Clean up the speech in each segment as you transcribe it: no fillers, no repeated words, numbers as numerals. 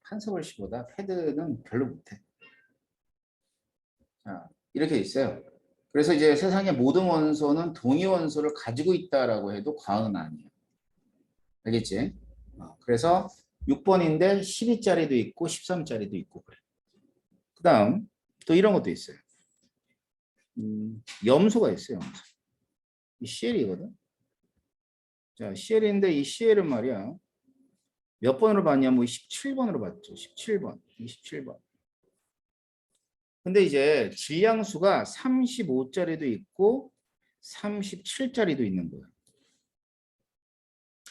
판서글씨보다 패드는 별로 못해. 자, 이렇게 있어요. 그래서 이제 세상의 모든 원소는 동위 원소를 가지고 있다라고 해도 과언은 아니에요. 알겠지? 그래서 6번인데 12짜리도 있고 13짜리도 있고 그래. 그 다음 또 이런 것도 있어요. 염소가 있어요. 염소. 이 CL이거든. 자, CL인데 이 CL은 말이야. 몇 번으로 봤냐? 뭐 17번으로 봤죠. 17번, 27번. 근데 이제 질량수가 35짜리도 있고 37짜리도 있는 거야.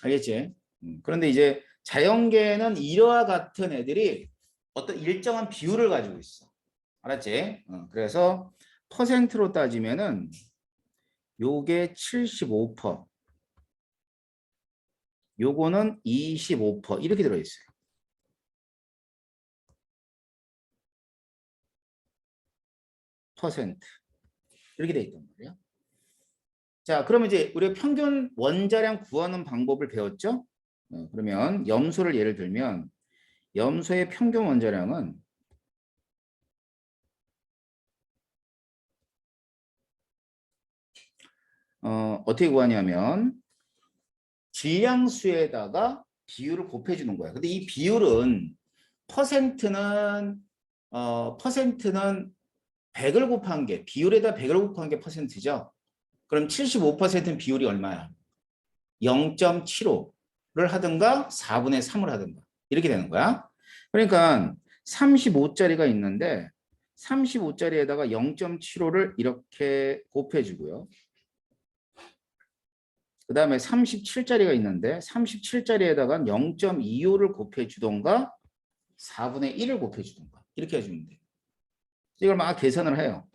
알겠지? 그런데 이제 자연계에는 이와 같은 애들이 어떤 일정한 비율을 가지고 있어. 알았지? 그래서 퍼센트로 따지면은 요게 75%, 요거는 25% 이렇게 들어있어요. 퍼센트 이렇게 돼 있단 말이야. 자, 그러면 이제 우리가 평균 원자량 구하는 방법을 배웠죠? 그러면 염소를 예를 들면 염소의 평균 원자량은 어떻게 구하냐면 질량수에다가 비율을 곱해주는 거야. 근데 이 비율은 퍼센트는 100을 곱한 게 비율에다 100을 곱한 게 퍼센트죠. 그럼 75%는 비율이 얼마야? 0.75를 하든가 4분의 3을 하든가 이렇게 되는 거야. 그러니까 35짜리가 있는데 35짜리에다가 0.75를 이렇게 곱해주고요. 그 다음에 37짜리가 있는데 37짜리에다가 0.25를 곱해주던가 4분의 1을 곱해주던가 이렇게 해주면 돼요. 이걸 막 계산을 해요.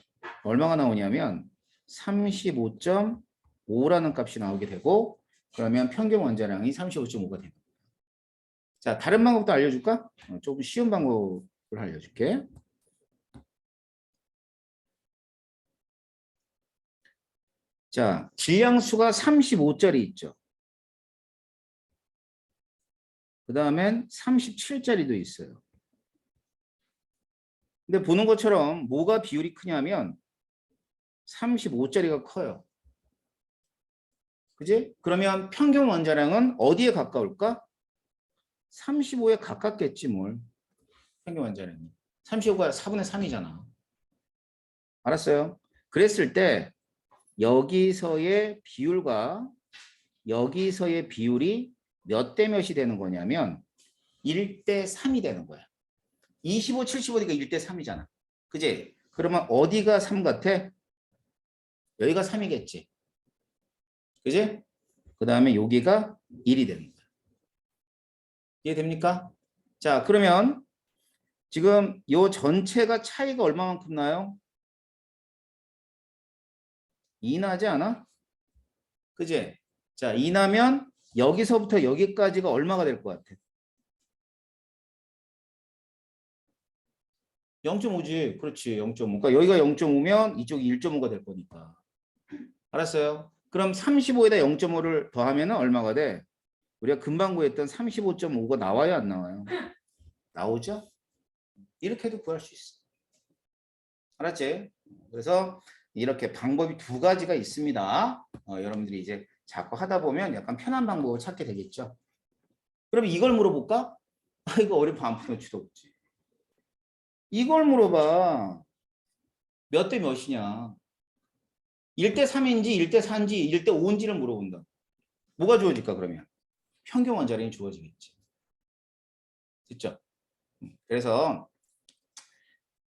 얼마가 나오냐면 35.5라는 값이 나오게 되고 그러면 평균 원자량이 35.5가 됩니다. 자, 다른 방법도 알려줄까? 조금 쉬운 방법을 알려줄게. 자, 질량수가 35짜리 있죠. 그 다음엔 37짜리도 있어요. 근데 보는 것처럼 뭐가 비율이 크냐면 35짜리가 커요. 그지? 그러면 평균 원자량은 어디에 가까울까? 35에 가깝겠지 뭘. 평균 원자량이. 35가 4분의 3이잖아. 알았어요? 그랬을 때 여기서의 비율과 여기서의 비율이 몇 대 몇이 되는 거냐면 1대 3이 되는 거야. 25, 75니까 1대 3이잖아. 그지? 그러면 어디가 3 같아? 여기가 3이겠지. 그지? 그 다음에 여기가 1이 되는 거야. 이해됩니까? 자, 그러면 지금 요 전체가 차이가 얼마만큼 나요? 2 나지 않아? 그지? 자, 2 나면 여기서부터 여기까지가 얼마가 될 것 같아? 0.5지. 그렇지. 0.5. 그러니까 여기가 0.5면 이쪽이 1.5가 될 거니까. 알았어요? 그럼 35에다 0.5를 더하면 얼마가 돼? 우리가 금방 구했던 35.5가 나와요, 안 나와요? 나오죠? 이렇게도 구할 수 있어. 알았지? 그래서 이렇게 방법이 두 가지가 있습니다. 여러분들이 이제 자꾸 하다 보면 약간 편한 방법을 찾게 되겠죠. 그럼 이걸 물어볼까? 아, 이거 어렵고 안 푸는 수도 없지. 이걸 물어봐. 몇 대 몇이냐? 1대 3인지 1대 4인지 1대 5인지를 물어본다. 뭐가 주어질까 그러면? 평균 원자량이 주어지겠지. 됐죠? 그래서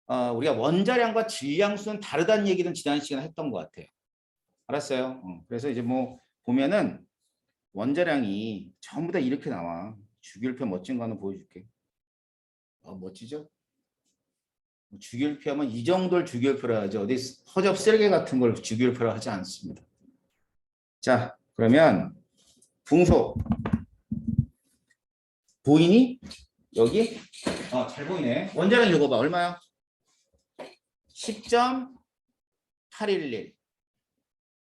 우리가 원자량과 질량수는 다르다는 얘기는 지난 시간에 했던 것 같아요. 알았어요? 그래서 이제 뭐 보면은 원자량이 전부 다 이렇게 나와. 주기율표 멋진 거 하나 보여줄게. 멋지죠? 주기율표 하면 이 정도를 주기율표라 하죠. 어디 허접 쓰레기 같은 걸 주기율표라 하지 않습니다. 자, 그러면 붕소 보이니? 여기? 잘 보이네. 원자량 읽어봐. 얼마야? 10.811.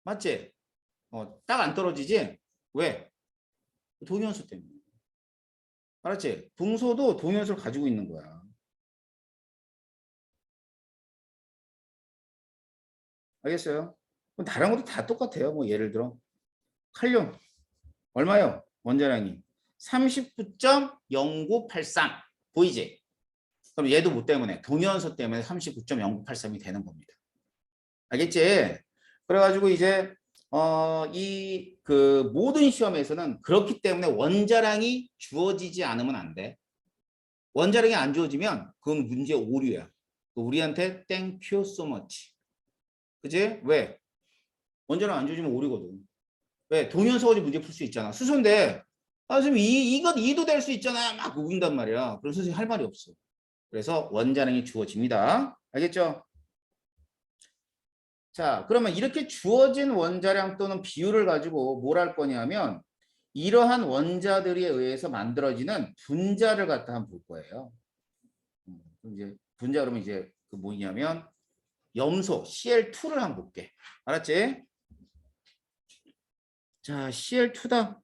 맞지? 딱 안 떨어지지? 왜? 동위원수 때문에. 알았지? 분소도 동위원소를 가지고 있는 거야. 알겠어요? 그럼 다른 것도 다 똑같아요. 뭐 예를 들어 칼륨 얼마요? 원자량이 39.0983 보이지? 그럼 얘도 뭐 때문에? 동위원소 때문에 39.0983이 되는 겁니다. 알겠지? 그래가지고 이제 이 그 모든 시험에서는 그렇기 때문에 원자량이 주어지지 않으면 안 돼. 원자량이 안 주어지면 그건 문제 오류야. 우리한테 thank you so much. 그지? 왜? 원자량 안 주어지면 오류거든. 왜? 동위원소 가지고 문제 풀 수 있잖아. 수소인데 선생님 이것 2도 될 수 있잖아. 막 우긴단 말이야. 그럼 선생님 할 말이 없어. 그래서 원자량이 주어집니다. 알겠죠? 자, 그러면 이렇게 주어진 원자량 또는 비율을 가지고 뭘 할 거냐면 이러한 원자들에 의해서 만들어지는 분자를 갖다 한번 볼 거예요. 이제 분자 그러면 이제 그 뭐냐면 염소 Cl2를 한번 볼게. 알았지? 자, Cl2다.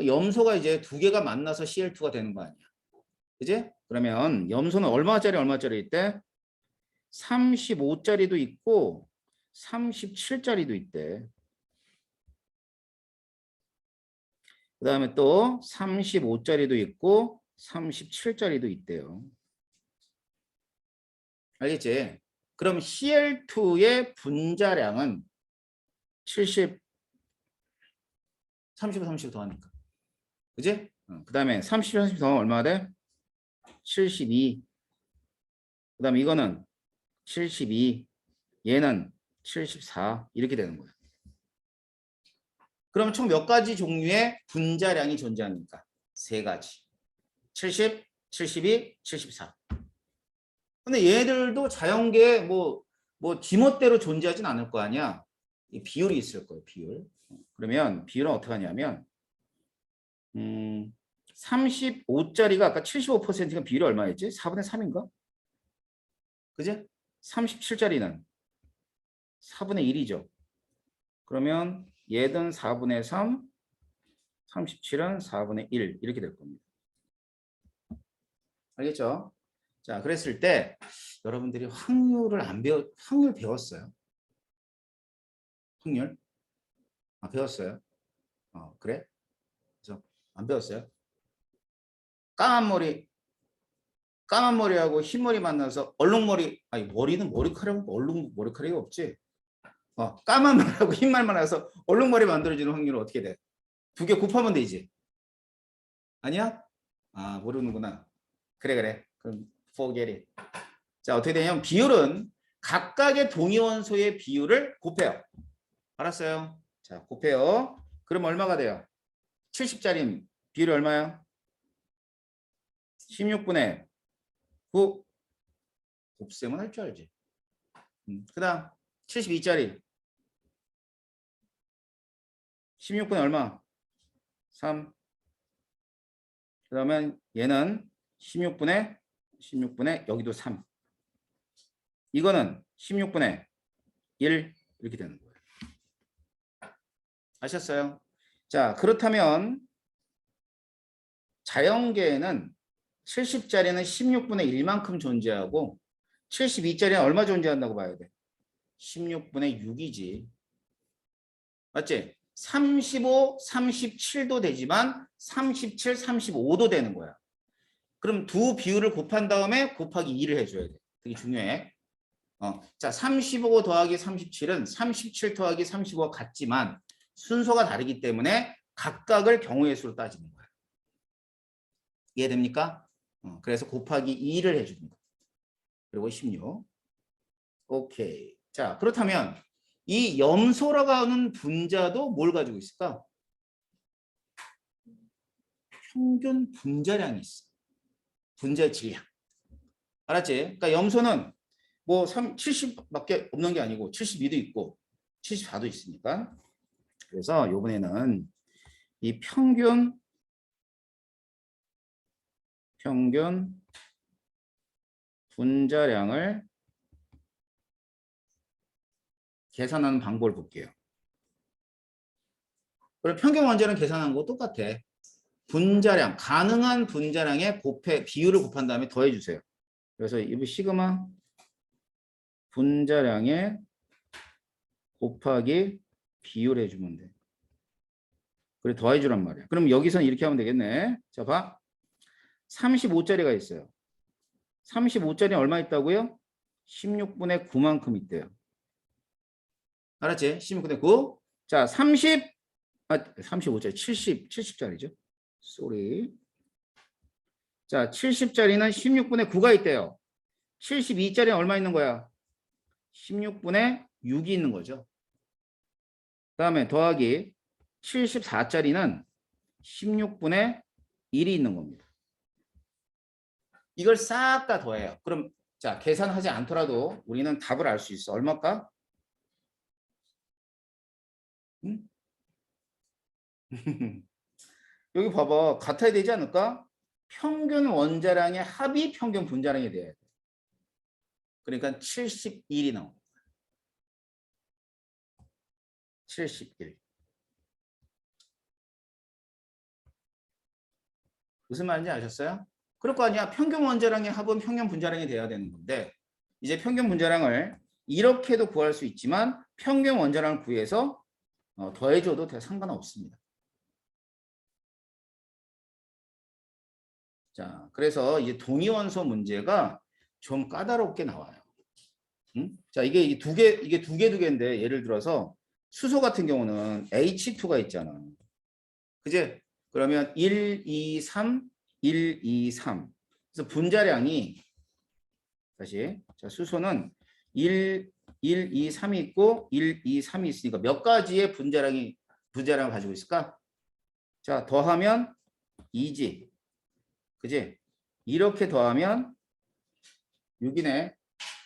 염소가 이제 두 개가 만나서 Cl2가 되는 거 아니야. 그지? 그러면 염소는 얼마짜리 얼마짜리 있대? 35짜리도 있고 37짜리도 있대. 그 다음에 또 35짜리도 있고 37짜리도 있대요. 알겠지? 그럼 Cl2의 분자량은 70, 35, 35 더하니까. 그지? 그 다음에 30, 30 더하면 얼마가 돼? 72. 그 다음에 이거는 72. 얘는 74. 이렇게 되는 거야. 그럼 총 몇 가지 종류의 분자량이 존재합니까? 세 가지. 70, 72, 74. 근데 얘들도 자연계에 뭐 지멋대로 존재하진 않을 거 아니야. 이 비율이 있을 거예요. 비율. 그러면 비율은 어떻게 하냐면 35짜리가 아까 75%가 비율이 얼마였지? 4분의 3인가? 그지? 37짜리는 4분의 1이죠. 그러면 얘는 4분의 3, 37은 4분의 1 이렇게 될 겁니다. 알겠죠? 자, 그랬을 때 여러분들이 확률 배웠어요? 확률? 아, 배웠어요? 그래? 그래서 안 배웠어요? 까만 머리하고 흰 머리 만나서 얼룩머리, 아니 머리는 머리카락, 머리카락이 없지. 까만 말하고 흰 말만 해서 얼룩머리 만들어지는 확률은 어떻게 돼? 두 개 곱하면 되지. 아니야? 아, 모르는구나. 그래. 그럼 forget it. 자, 어떻게 되냐면 비율은 각각의 동위원소의 비율을 곱해요. 알았어요? 자, 곱해요. 그럼 얼마가 돼요? 70짜리 비율이 얼마야? 16분의 9. 곱셈은 할 줄 알지. 그 다음 72짜리 16분의 얼마? 3. 그러면 얘는 16분의 여기도 3. 이거는 16분의 1 이렇게 되는 거예요. 아셨어요? 자, 그렇다면 자연계에는 70짜리는 16분의 1만큼 존재하고 72짜리는 얼마 존재한다고 봐야 돼? 16분의 6이지. 맞지? 35, 37도 되지만 37, 35도 되는 거야. 그럼 두 비율을 곱한 다음에 곱하기 2를 해줘야 돼. 되게 중요해. 자, 35 더하기 37은 37 더하기 35가 같지만 순서가 다르기 때문에 각각을 경우의 수로 따지는 거야. 이해됩니까? 그래서 곱하기 2를 해줍니다. 그리고 16. 오케이. 자, 그렇다면 이 염소라고 하는 분자도 뭘 가지고 있을까? 평균 분자량이 있어. 분자의 질량. 알았지? 그러니까 염소는 뭐 70밖에 없는 게 아니고 72도 있고 74도 있으니까. 그래서 이번에는 이 평균 분자량을 계산하는 방법을 볼게요. 그리고 평균 원자량 계산한 거 똑같아. 분자량, 가능한 분자량의 비율을 곱한 다음에 더해주세요. 그래서 이 시그마 분자량에 곱하기 비율 해주면 돼. 그래 더해주란 말이야. 그럼 여기서는 이렇게 하면 되겠네. 자 봐. 35짜리가 있어요. 35짜리 얼마 있다고요? 16분의 9만큼 있대요. 알았지? 16분의 9. 자 35짜리 70짜리죠. 쏘리. 자 70짜리는 16분의 9가 있대요. 72짜리는 얼마 있는 거야? 16분의 6이 있는 거죠. 그 다음에 더하기 74짜리는 16분의 1이 있는 겁니다. 이걸 싹 다 더해요. 그럼 자 계산하지 않더라도 우리는 답을 알 수 있어. 얼마일까? 응? 여기 봐봐. 같아야 되지 않을까? 평균 원자량의 합이 평균 분자량이 돼야 돼. 그러니까 71이 나옵니다. 71. 무슨 말인지 아셨어요? 그럴 거 아니야. 평균 원자량의 합은 평균 분자량이 돼야 되는 건데 이제 평균 분자량을 이렇게도 구할 수 있지만 평균 원자량을 구해서 더해줘도 상관없습니다. 자, 그래서 이제 동위원소 문제가 좀 까다롭게 나와요. 응? 자, 이게 두 개인데 예를 들어서 수소 같은 경우는 H2가 있잖아. 그제? 그러면 1, 2, 3, 1, 2, 3. 그래서 분자량이 다시 자, 수소는 1, 2, 3이 있고 1, 2, 3이 있으니까 몇 가지의 분자량을 가지고 있을까? 자, 더하면 2지. 그지? 이렇게 더하면 6이네.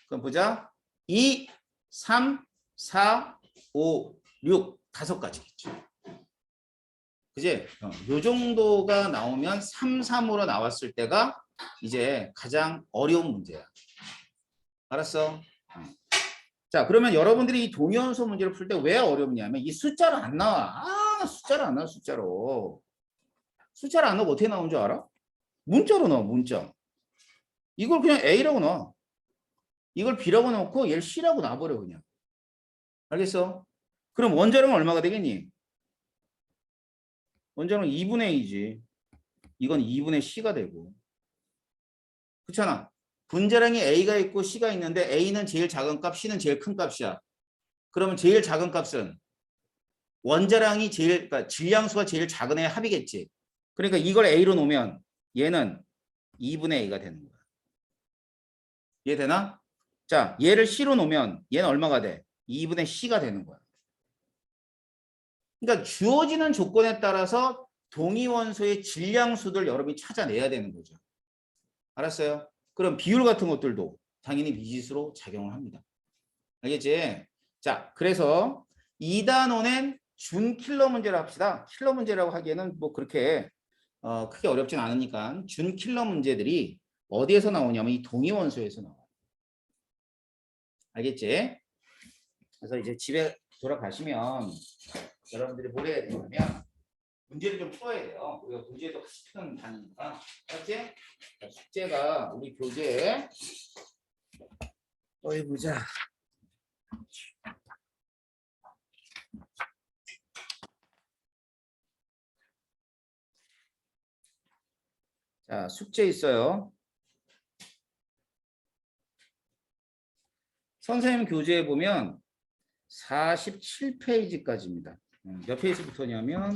그럼 보자. 2, 3, 4, 5, 6. 5가지겠죠. 그지? 요 정도가 나오면 3, 3으로 나왔을 때가 이제 가장 어려운 문제야. 알았어? 자, 그러면 여러분들이 이 동위원소 문제를 풀 때 왜 어렵냐면 이 숫자로 안 나와. 숫자로 안 나와, 숫자로. 숫자로 안 나오고 어떻게 나오는 줄 알아? 문자로 나와, 문자. 이걸 그냥 A라고 넣어. 이걸 B라고 넣고 얘를 C라고 놔버려, 그냥. 알겠어? 그럼 원자량은 얼마가 되겠니? 원자량은 2분의 A지. 이건 2분의 C가 되고. 그렇잖아. 분자량이 A가 있고 C가 있는데 A는 제일 작은 값, C는 제일 큰 값이야. 그러면 제일 작은 값은 원자량이 그러니까 질량수가 제일 작은 애의 합이겠지. 그러니까 이걸 A로 놓으면 얘는 2분의 A가 되는 거야. 이해되나? 자, 얘를 C로 놓으면 얘는 얼마가 돼? 2분의 C가 되는 거야. 그러니까 주어지는 조건에 따라서 동위원소의 질량수들 여러분이 찾아내야 되는 거죠. 알았어요? 그럼 비율 같은 것들도 당연히 미지수로 작용을 합니다. 알겠지? 자, 그래서 2단원엔 준킬러 문제를 합시다. 킬러 문제라고 하기에는 뭐 그렇게 크게 어렵진 않으니까 준킬러 문제들이 어디에서 나오냐면 이 동위원소에서 나와요. 알겠지? 그래서 이제 집에 돌아가시면 여러분들이 뭘 해야 되냐면 문제를 좀 풀어야 돼요. 우리가 문제도 같이 푸는 단위니까. 알았지? 숙제가 우리 교재에 어디 보자. 자, 숙제 있어요. 선생님 교재에 보면 47페이지까지입니다. 몇 페이지부터냐면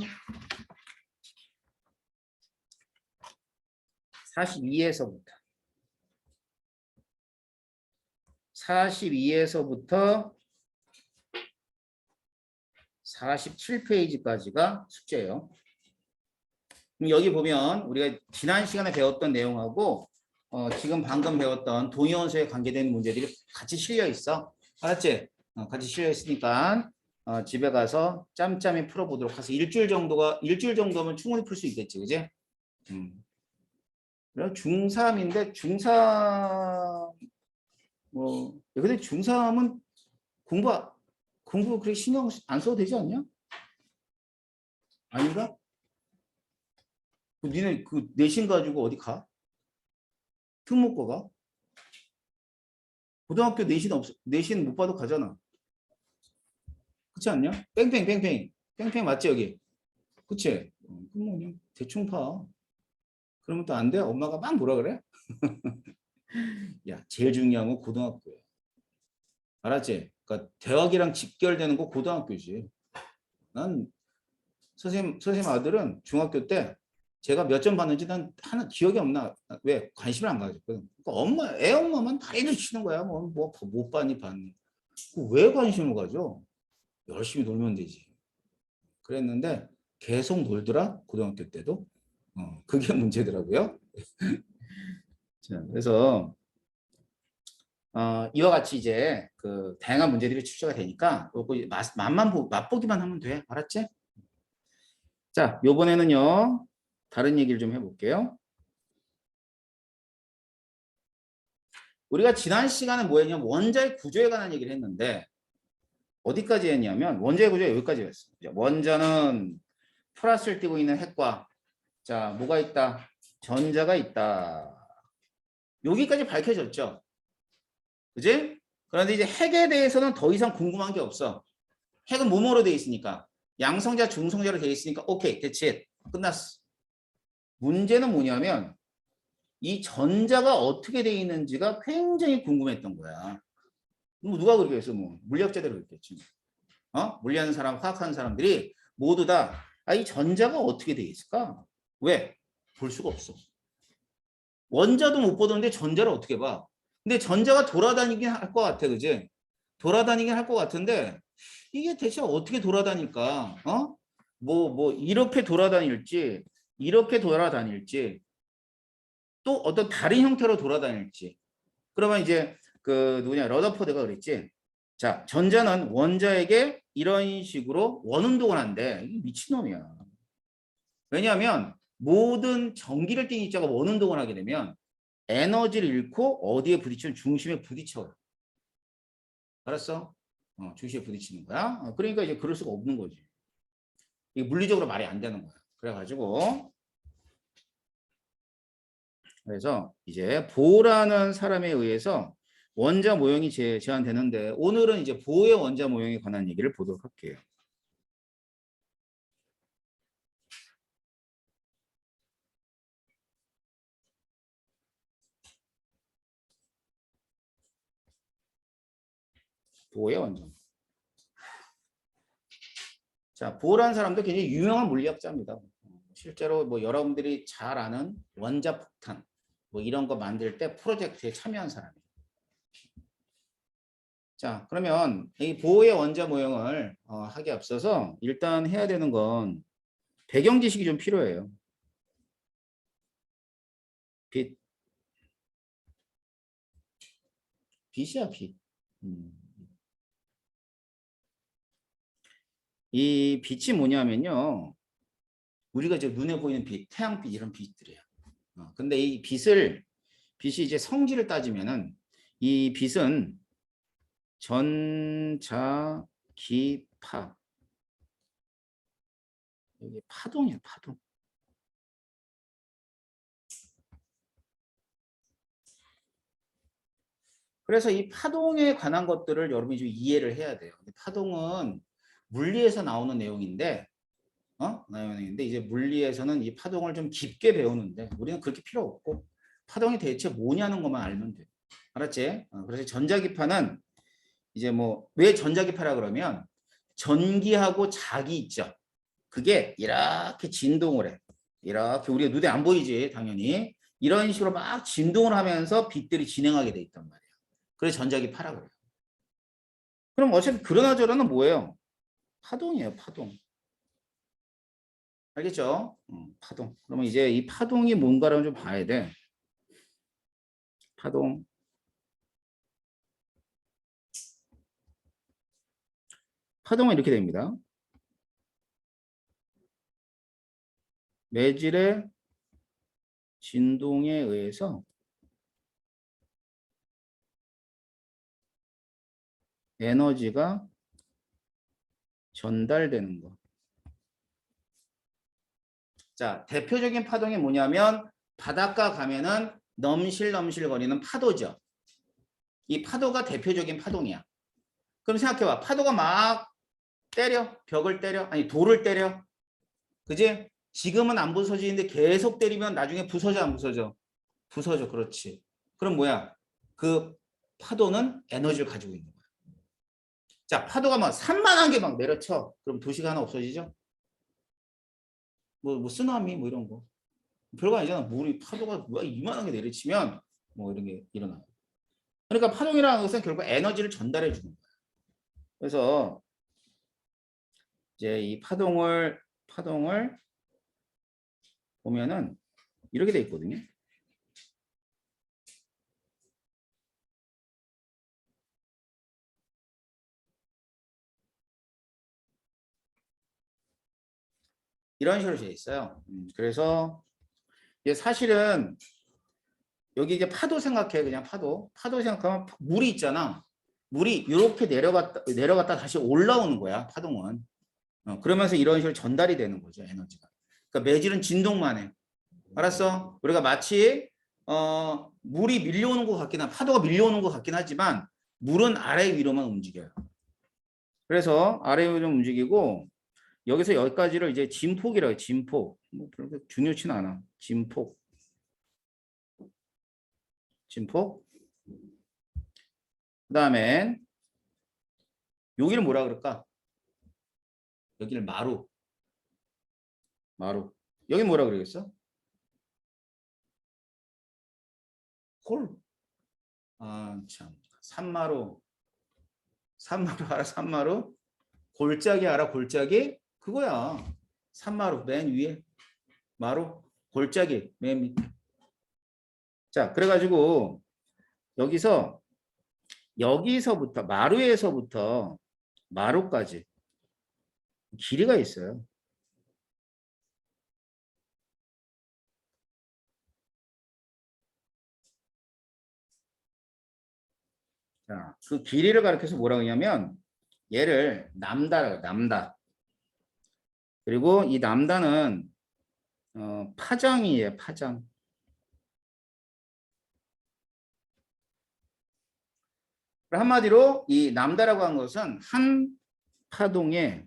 42에서부터 47페이지까지가 숙제예요. 여기 보면 우리가 지난 시간에 배웠던 내용하고 지금 방금 배웠던 동위원소에 관계된 문제들이 같이 실려 있어. 알았지? 같이 실려 있으니까 집에 가서 짬짬이 풀어보도록 하세요. 일주일 정도면 충분히 풀 수 있겠지, 그지? 중3인데 중3 뭐 근데 중3은 공부 그렇게 신경 안 써도 되지 않냐? 아닌가? 니네 그 내신 가지고 어디 가? 특목고 가? 고등학교 내신 못 봐도 가잖아. 그렇지 않냐? 뺑뺑뺑뺑. 뺑뺑 맞지 여기? 그치? 그럼 뭐 그냥 대충 봐. 그러면 또 안 돼? 엄마가 막 뭐라 그래? 야, 제일 중요한 건 고등학교야. 알았지? 그러니까 대학이랑 직결되는 거 고등학교지. 난 선생님 아들은 중학교 때 제가 몇 점 받는지 난 하나 기억이 없나. 왜? 관심을 안 가졌거든. 그러니까 애 엄마만 다리를 치는 거야. 뭐 못 봤니 봤니. 왜 관심을 가져? 열심히 놀면 되지. 그랬는데 계속 놀더라. 고등학교 때도. 그게 문제더라고요. 자, 그래서 이와 같이 이제 그 다양한 문제들이 출제가 되니까 요거 맛보기만 하면 돼. 알았지? 자, 요번에는요. 다른 얘기를 좀 해볼게요. 우리가 지난 시간에 뭐 했냐면 원자의 구조에 관한 얘기를 했는데 어디까지 했냐면 원자의 구조 여기까지 했어. 원자는 플러스를 띠고 있는 핵과 자, 뭐가 있다? 전자가 있다. 여기까지 밝혀졌죠. 그지? 그런데 이제 핵에 대해서는 더 이상 궁금한 게 없어. 핵은 뭐뭐로 돼 있으니까. 양성자, 중성자로 돼 있으니까 오케이, that's it. 끝났어. 문제는 뭐냐면 이 전자가 어떻게 돼 있는지가 굉장히 궁금했던 거야. 뭐 누가 그렇겠어? 뭐 물리학자들이 그랬겠지. 물리하는 사람, 화학하는 사람들이 모두 다 이 전자가 어떻게 돼 있을까? 왜? 볼 수가 없어. 원자도 못 보던데 전자를 어떻게 봐? 근데 전자가 돌아다니긴 할 것 같아, 그지? 돌아다니긴 할 것 같은데 이게 대체 어떻게 돌아다닐까? 이렇게 돌아다닐지, 이렇게 돌아다닐지, 또 어떤 다른 형태로 돌아다닐지. 그러면 이제 그 누구냐 러더포드가 그랬지. 자, 전자는 원자에게 이런 식으로 원운동을 한대. 이게 미친놈이야. 왜냐하면 모든 전기를 띤 입자가 원운동을 하게 되면 에너지를 잃고 어디에 부딪히면 중심에 부딪혀. 알았어? 중심에 부딪히는 거야. 그러니까 이제 그럴 수가 없는 거지. 이게 물리적으로 말이 안 되는 거야. 그래가지고 그래서 이제 보라는 사람에 의해서 원자 모형이 제한되는데 오늘은 이제 보의 원자 모형에 관한 얘기를 보도록 할게요. 보의 원자. 자, 보라는 사람도 굉장히 유명한 물리학자입니다. 실제로 뭐 여러분들이 잘 아는 원자폭탄 뭐 이런 거 만들 때 프로젝트에 참여한 사람이에요. 자, 그러면 이 보의 원자 모형을 하기 앞서서 일단 해야 되는 건 배경 지식이 좀 필요해요. 빛. 빛이야, 빛. 이 빛이 뭐냐면요. 우리가 이제 눈에 보이는 빛, 태양빛 이런 빛들이에요. 근데 이 빛이 이제 성질을 따지면은 이 빛은 전자기파. 이게 파동이에요, 파동. 그래서 이 파동에 관한 것들을 여러분이 좀 이해를 해야 돼요. 파동은 물리에서 나오는 내용인데, 내용인데 이제 물리에서는 이 파동을 좀 깊게 배우는데 우리는 그렇게 필요 없고 파동이 대체 뭐냐는 것만 알면 돼. 알았지? 그래서 전자기파는 이제 뭐 왜 전자기파라 그러면 전기하고 자기 있죠. 그게 이렇게 진동을 해. 이렇게 우리가 눈에 안 보이지 당연히. 이런 식으로 막 진동을 하면서 빛들이 진행하게 돼 있단 말이에요. 그래서 전자기파라 그래요. 그럼 어차피 그러나 저러나 뭐예요? 파동이에요, 파동. 알겠죠? 파동. 그러면 이제 이 파동이 뭔가를 좀 봐야 돼. 파동. 파동은 이렇게 됩니다. 매질의 진동에 의해서 에너지가 전달되는 거. 자, 대표적인 파동이 뭐냐면 바닷가 가면은 넘실넘실 거리는 파도죠. 이 파도가 대표적인 파동이야. 그럼 생각해봐. 파도가 막 때려. 벽을 때려. 아니 돌을 때려. 그지? 지금은 안 부서지는데 계속 때리면 나중에 부서져 안 부서져? 부서져. 그렇지. 그럼 뭐야? 그 파도는 에너지를 가지고 있는 거야. 자, 파도가 막 산만한 게 막 내려쳐. 그럼 도시가 하나 없어지죠? 뭐 쓰나미 뭐 이런 거. 별거 아니잖아. 물이 파도가 이만한 게 내리치면 뭐 이런 게 일어나요. 그러니까 파동이라는 것은 결국 에너지를 전달해 주는 거야. 그래서 이제 이 파동을 보면은 이렇게 돼 있거든요. 이런 식으로 되어 있어요. 그래서 이게 사실은 여기 이제 파도 생각해. 그냥 파도 생각하면 물이 있잖아. 물이 이렇게 내려갔다 다시 올라오는 거야. 파동은. 그러면서 이런 식으로 전달이 되는 거죠. 에너지가. 그러니까 매질은 진동만 해. 알았어? 우리가 마치 물이 밀려오는 것 같긴 파도가 밀려오는 것 같긴 하지만 물은 아래 위로만 움직여요. 그래서 아래 위로 움직이고 여기서 여기까지를 이제 진폭이라고 해요. 진폭. 뭐 그렇게 중요치는 않아. 진폭. 그다음에 여기를 뭐라 그럴까? 여기를 마루. 여기 뭐라 그러겠어? 홀. 아, 참. 산마루 알아? 산마루? 골짜기 알아? 골짜기? 그거야. 산마루 맨 위에. 마루. 골짜기 맨 밑에. 자, 그래가지고 여기서부터 마루에서부터 마루까지 길이가 있어요. 자, 그 길이를 가리켜서 뭐라고 하냐면 얘를 남다라고 남다. 그리고 이 남다는 파장이에요. 파장. 한마디로 이 남다라고 한 것은 한 파동의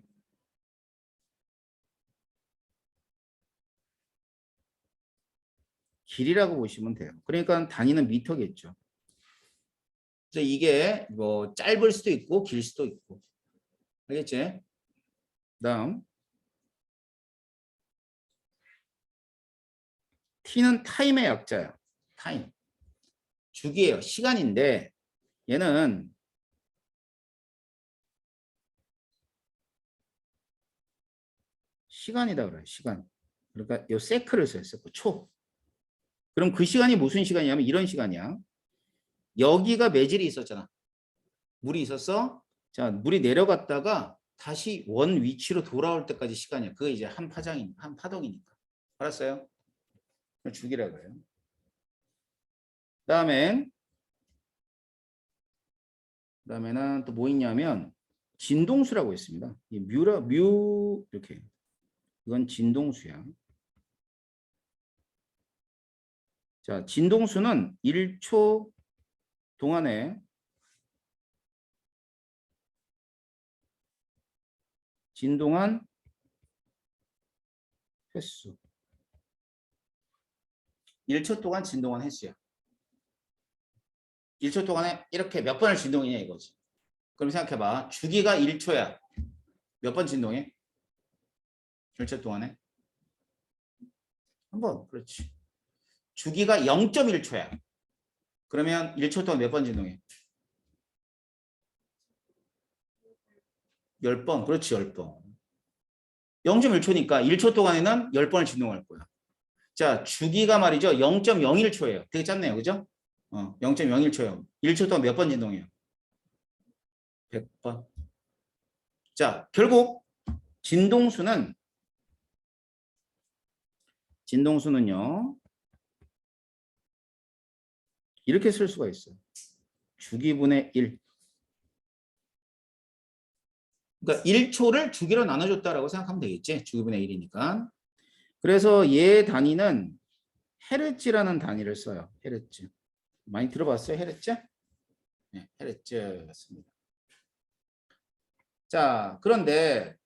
길이라고 보시면 돼요. 그러니까 단위는 미터겠죠. 그래서 이게 뭐 짧을 수도 있고 길 수도 있고. 알겠지? 다음 T는 타임의 약자야. 타임. 주기예요. 시간인데 얘는 시간이다 그래요. 시간. 그러니까 요 세크를 썼어요. 초. 그럼 그 시간이 무슨 시간이냐면 이런 시간이야. 여기가 매질이 있었잖아. 물이 있었어. 자, 물이 내려갔다가 다시 원 위치로 돌아올 때까지 시간이야. 그게 이제 한 파동이니까. 알았어요? 주기라 그래요. 그다음에는 또 뭐 있냐면 진동수라고 있습니다. 이 뮤 이렇게. 이건 진동수야. 자, 진동수는 1초 동안에 진동한 횟수. 1초 동안 진동한 횟수야. 1초 동안에 이렇게 몇 번을 진동이냐 이거지. 그럼 생각해봐. 주기가 1초야. 몇 번 진동해? 1초 동안에? 한 번. 그렇지. 주기가 0.1초야. 그러면 1초 동안 몇 번 진동해? 10번. 그렇지. 10번. 0.1초니까 1초 동안에는 10번을 진동할 거야. 자, 주기가 말이죠. 0.01초예요. 되게 짧네요. 그죠? 0.01초예요. 1초 동안 몇 번 진동해요? 100번. 자, 결국 진동수는요. 이렇게 쓸 수가 있어요. 주기분의 1. 그러니까 1초를 주기로 나눠줬다라고 생각하면 되겠지. 주기분의 1이니까. 그래서 얘 단위는 헤르츠라는 단위를 써요. 헤르츠. 많이 들어봤어요? 헤르츠? 네, 헤르츠였습니다. 자, 그런데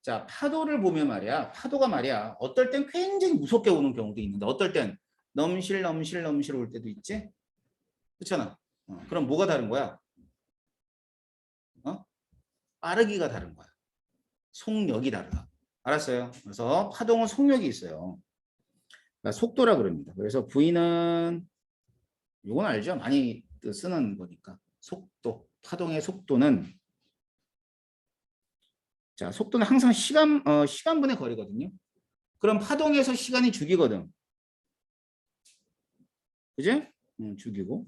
자, 파도를 보면 말이야. 파도가 말이야. 어떨 땐 굉장히 무섭게 오는 경우도 있는데 어떨 땐 넘실 올 때도 있지? 그렇잖아. 그럼 뭐가 다른 거야? 빠르기가 다른 거야. 속력이 다르다. 알았어요? 그래서 파동은 속력이 있어요. 그러니까 속도라 그럽니다. 그래서 V는 이건 알죠? 많이 쓰는 거니까. 속도. 파동의 속도는 자, 속도는 항상 시간분의 거리거든요. 그럼 파동에서 시간이 주기거든. 그지? 주기고.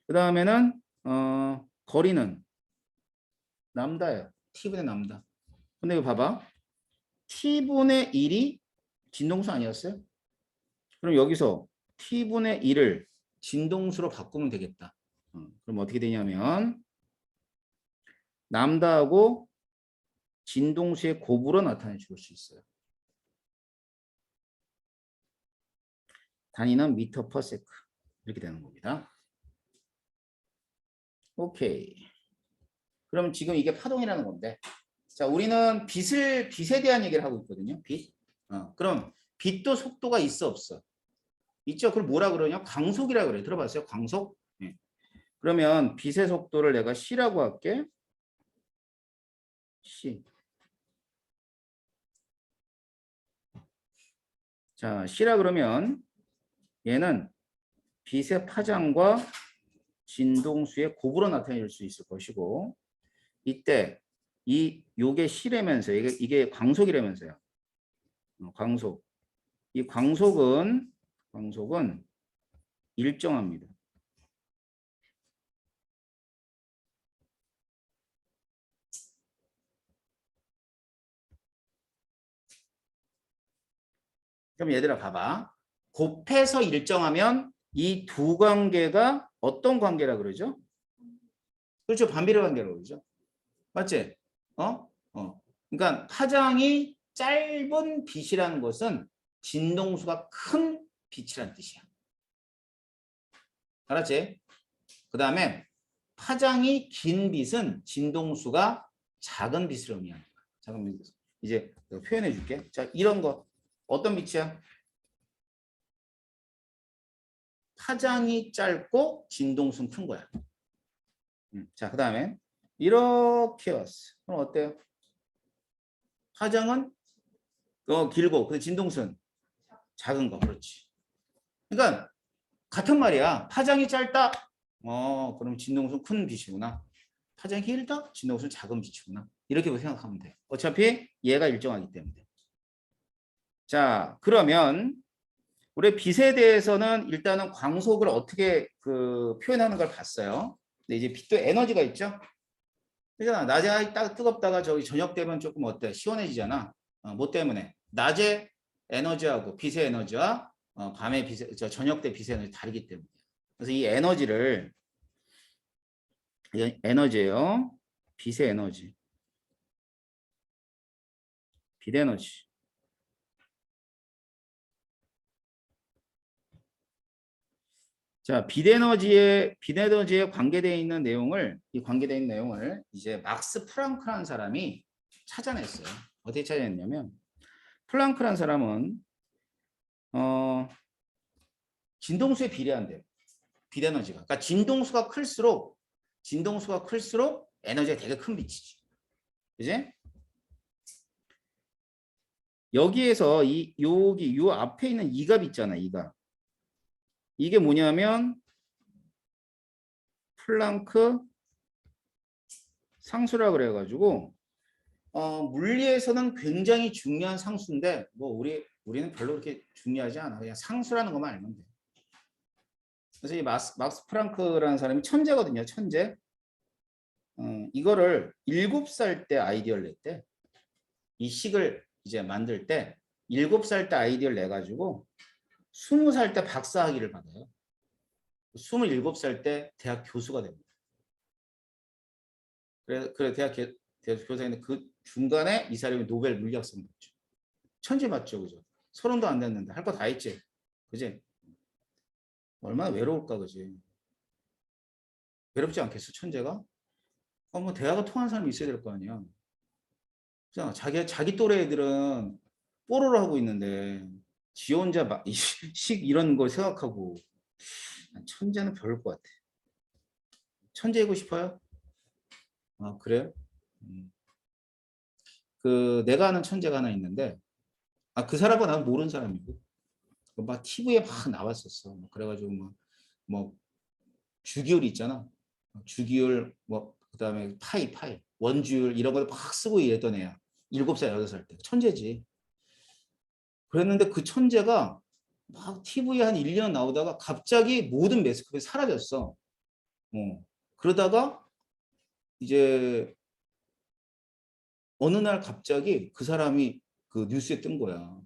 그 다음에는 거리는 람다예요. T분의 람다. 근데 이거 봐봐. T분의 1이 진동수 아니었어요? 그럼 여기서 T분의 1을 진동수로 바꾸면 되겠다. 그럼 어떻게 되냐면 람다하고 진동수의 곱으로 나타내 줄 수 있어요. 단위는 미터 퍼 세크. 이렇게 되는 겁니다. 오케이. 그럼 지금 이게 파동이라는 건데. 자, 우리는 빛에 대한 얘기를 하고 있거든요. 빛. 그럼 빛도 속도가 있어 없어? 있죠. 그걸 뭐라 그러냐? 광속이라 그래. 들어봤어요? 광속? 네. 그러면 빛의 속도를 내가 C라고 할게. C. 자, C라 그러면 얘는 빛의 파장과 진동수의 곱으로 나타낼 수 있을 것이고 이때 요게 C라면서 이게 광속이라면서요. 광속. 이 광속은 일정합니다. 그럼 얘들아 봐봐. 곱해서 일정하면 이 두 관계가 어떤 관계라 그러죠? 그렇죠. 반비례 관계라고 그러죠. 맞지? 그러니까 파장이 짧은 빛이라는 것은 진동수가 큰 빛이라는 뜻이야. 알았지? 그 다음에 파장이 긴 빛은 진동수가 작은 빛을 의미하는 거야. 작은 빛. 이제 표현해 줄게. 자, 이런 거 어떤 빛이야? 파장이 짧고 진동수는 큰 거야. 자, 그 다음에 이렇게 왔어. 그럼 어때요? 파장은 길고 근데 진동수는 작은 거. 그렇지. 그러니까 같은 말이야. 파장이 짧다. 그럼 진동수는 큰 빛이구나. 파장이 길다. 진동수는 작은 빛이구나. 이렇게 생각하면 돼. 어차피 얘가 일정하기 때문에. 자, 그러면 우리 빛에 대해서는 일단은 광속을 어떻게 표현하는 걸 봤어요. 근데 이제 빛도 에너지가 있죠. 그잖아. 낮에 딱 뜨겁다가 저녁 되면 조금 어때? 시원해지잖아. 뭐 때문에? 낮에 에너지하고 빛의 에너지와 밤에 저녁 때 빛의 에너지 다르기 때문에. 그래서 이 에너지를 에너지예요. 빛의 에너지. 빛 에너지. 자, 빛 에너지에 관계되어 있는 내용을 이제 막스 플랑크라는 사람이 찾아냈어요. 어떻게 찾아냈냐면 플랑크라는 사람은 진동수에 비례한대요. 빛 에너지가. 그러니까 진동수가 클수록 에너지가 되게 큰 빛이지. 그지? 여기에서 여기 요 앞에 있는 이 값 있잖아. 이 값. 이게 뭐냐면 플랑크 상수라 그래가지고 물리에서는 굉장히 중요한 상수인데 뭐 우리는 별로 그렇게 중요하지 않아. 그냥 상수라는 것만 알면 돼. 그래서 이 막스 프랑크라는 사람이 천재거든요. 천재. 이거를 7살 때 아이디어를 냈대. 이 식을 이제 만들 때 7살 때 아이디어를 내가지고 20살 때 박사학위를 받아요. 27살 때 대학 교수가 됩니다. 그래 대학 교수인데 그 중간에 이 사람이 노벨 물리학상 받죠. 천재 맞죠, 그죠? 서른도 안 됐는데 할 거 다 했지. 그지? 얼마나 외로울까, 그지? 외롭지 않겠어, 천재가? 뭐 대화가 통하는 사람이 있어야 될 거 아니야. 그잖아. 자기 또래 애들은 뽀로로 하고 있는데 지 혼자 이런 거 생각하고 천재는 별일 것 같아. 천재이고 싶어요? 아, 그래요? 그 내가 아는 천재가 하나 있는데 그 사람은 난 모르는 사람이고 막 TV에 막 나왔었어. 그래가지고 뭐 주기율 있잖아. 주기율 뭐 그다음에 파이 원주율 이런 걸 막 쓰고 이랬던 애야. 7살 8살 때 천재지. 그랬는데 그 천재가 막 TV에 한 1년 나오다가 갑자기 모든 매스컴에 사라졌어. 그러다가 이제 어느 날 갑자기 그 사람이 그 뉴스에 뜬 거야.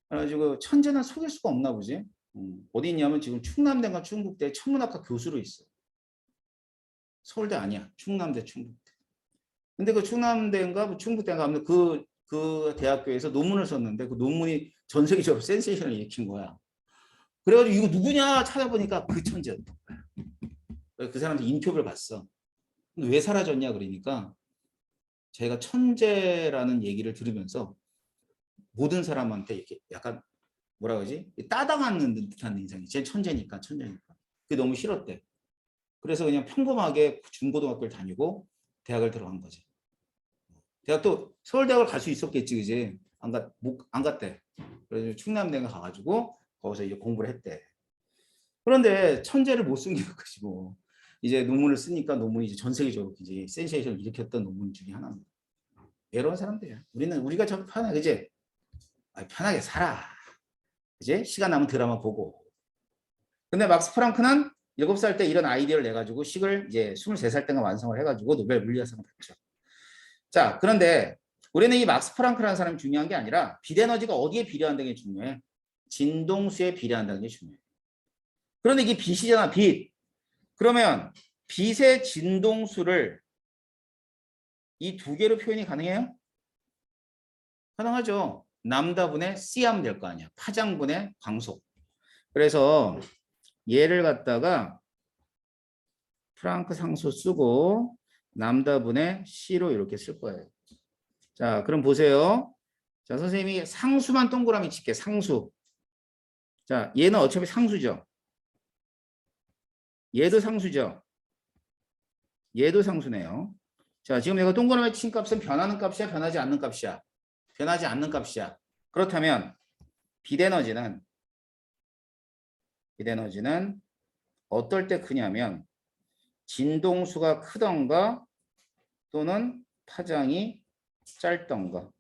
그래가지고 천재는 속일 수가 없나 보지. 어디 있냐면 지금 충남대인가 충북대 천문학과 교수로 있어. 서울대 아니야. 충남대 충북대. 근데 그 충남대인가 뭐 충북대인가 하면 그 대학교에서 논문을 썼는데 그 논문이 전 세계적으로 센세이션을 일으킨 거야. 그래가지고 이거 누구냐 찾아보니까 그 천재였던 거야. 그 사람한테 인터뷰를 봤어. 왜 사라졌냐 그러니까 제가 천재라는 얘기를 들으면서 모든 사람한테 이렇게 약간 뭐라 그러지? 따당하는 듯한 인상이. 쟤 천재니까. 그게 너무 싫었대. 그래서 그냥 평범하게 중고등학교를 다니고 대학을 들어간 거지. 대학도 서울대학을 갈 수 있었겠지, 그지? 안 갔대. 그래서 충남대가 가가지고 거기서 이제 공부를 했대. 그런데 천재를 못 숨기는 거지 뭐. 이제 논문을 쓰니까 논문이 이제 전 세계적으로 이제 센세이션을 일으켰던 논문 중에 하나입니다. 외로운 사람들이야. 우리가 좀 편하게, 그지? 편하게 살아. 이제 시간 남은 드라마 보고. 근데 막스 프랑크는 7살 때 이런 아이디어를 내가지고 식을 이제 23살 때가 완성을 해가지고 노벨 물리학상을 받죠. 자, 그런데 우리는 이 막스 프랑크라는 사람이 중요한 게 아니라 빛 에너지가 어디에 비례한다는 게 중요해. 진동수에 비례한다는 게 중요해. 그런데 이게 빛이잖아, 빛. 그러면 빛의 진동수를 이 두 개로 표현이 가능해요? 가능하죠. 람다분의 C 하면 될 거 아니야. 파장분의 광속. 그래서 얘를 갖다가 프랑크 상수 쓰고 람다분의 C로 이렇게 쓸 거예요. 자, 그럼 보세요. 자, 선생님이 상수만 동그라미 칠게. 상수. 자, 얘는 어차피 상수죠. 얘도 상수죠. 얘도 상수네요. 자, 지금 내가 동그라미 친 값은 변하는 값이야, 변하지 않는 값이야? 변하지 않는 값이야. 그렇다면 빛 에너지는 어떨 때 크냐면 진동수가 크던가 또는 파장이 짧던가.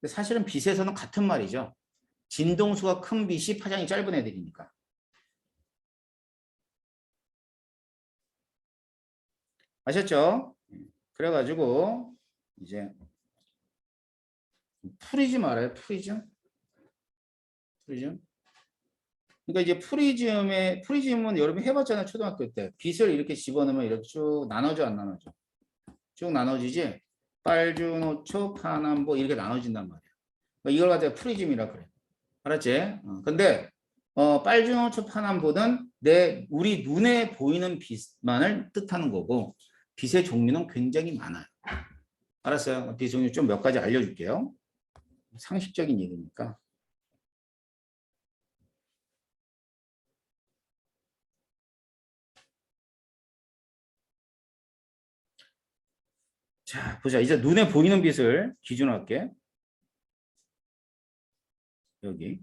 사실은 빛에서는 같은 말이죠. 진동수가 큰 빛이 파장이 짧은 애들이니까. 아셨죠? 그래가지고 이제 프리즘 알아요? 프리즘? 그러니까 이제 프리즘은 여러분 해봤잖아요. 초등학교 때. 빛을 이렇게 집어넣으면 이렇게 쭉 나눠져 안 나눠져? 쭉 나눠지지? 빨주노초, 파남보 이렇게 나눠진단 말이야. 그러니까 이걸 가지고 프리즘이라 그래. 알았지? 근데 빨주노초, 파남보는 우리 눈에 보이는 빛만을 뜻하는 거고 빛의 종류는 굉장히 많아요. 알았어요? 빛의 종류 좀 몇 가지 알려줄게요. 상식적인 얘기니까. 자, 보자. 이제 눈에 보이는 빛을 기준으로 할게. 여기.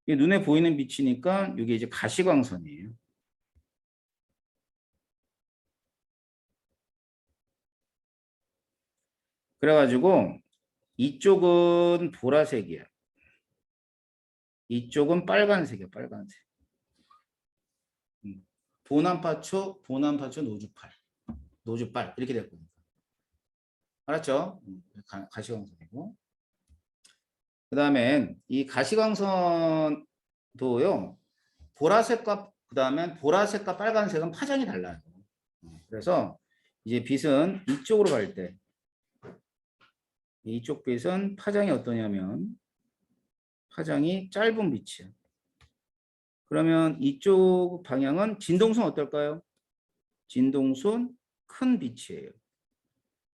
이 눈에 보이는 빛이니까 이게 이제 가시광선이에요. 그래가지고 이쪽은 보라색이야. 이쪽은 빨간색이야. 빨간색. 보남파초, 노주빨 이렇게 될 겁니다. 알았죠? 가시광선이고. 그 다음에 이 가시광선도요. 보라색과 그 다음에 보라색과 빨간색은 파장이 달라요. 그래서 이제 빛은 이쪽으로 갈 때 이쪽 빛은 파장이 어떠냐면 파장이 짧은 빛이야. 그러면 이쪽 방향은 진동순 어떨까요? 진동순 큰 빛이에요.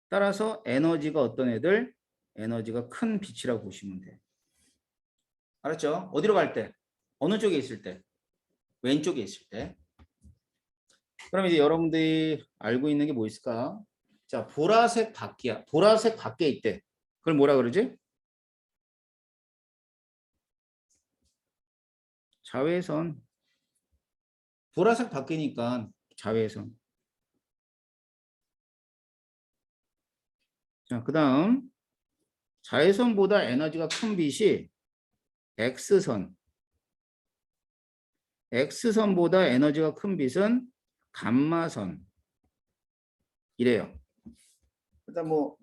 따라서 에너지가 어떤 애들? 에너지가 큰 빛이라고 보시면 돼요. 알았죠? 어디로 갈 때? 어느 쪽에 있을 때? 왼쪽에 있을 때. 그럼 이제 여러분들이 알고 있는 게 뭐 있을까? 자, 보라색 밖이야. 보라색 밖에 있대. 그걸 뭐라 그러지? 자외선. 보라색 밖이니까 자외선. 자, 그 다음 자외선보다 에너지가 큰 빛이 X선. X선보다 에너지가 큰 빛은 감마선. 이래요. 일단 뭐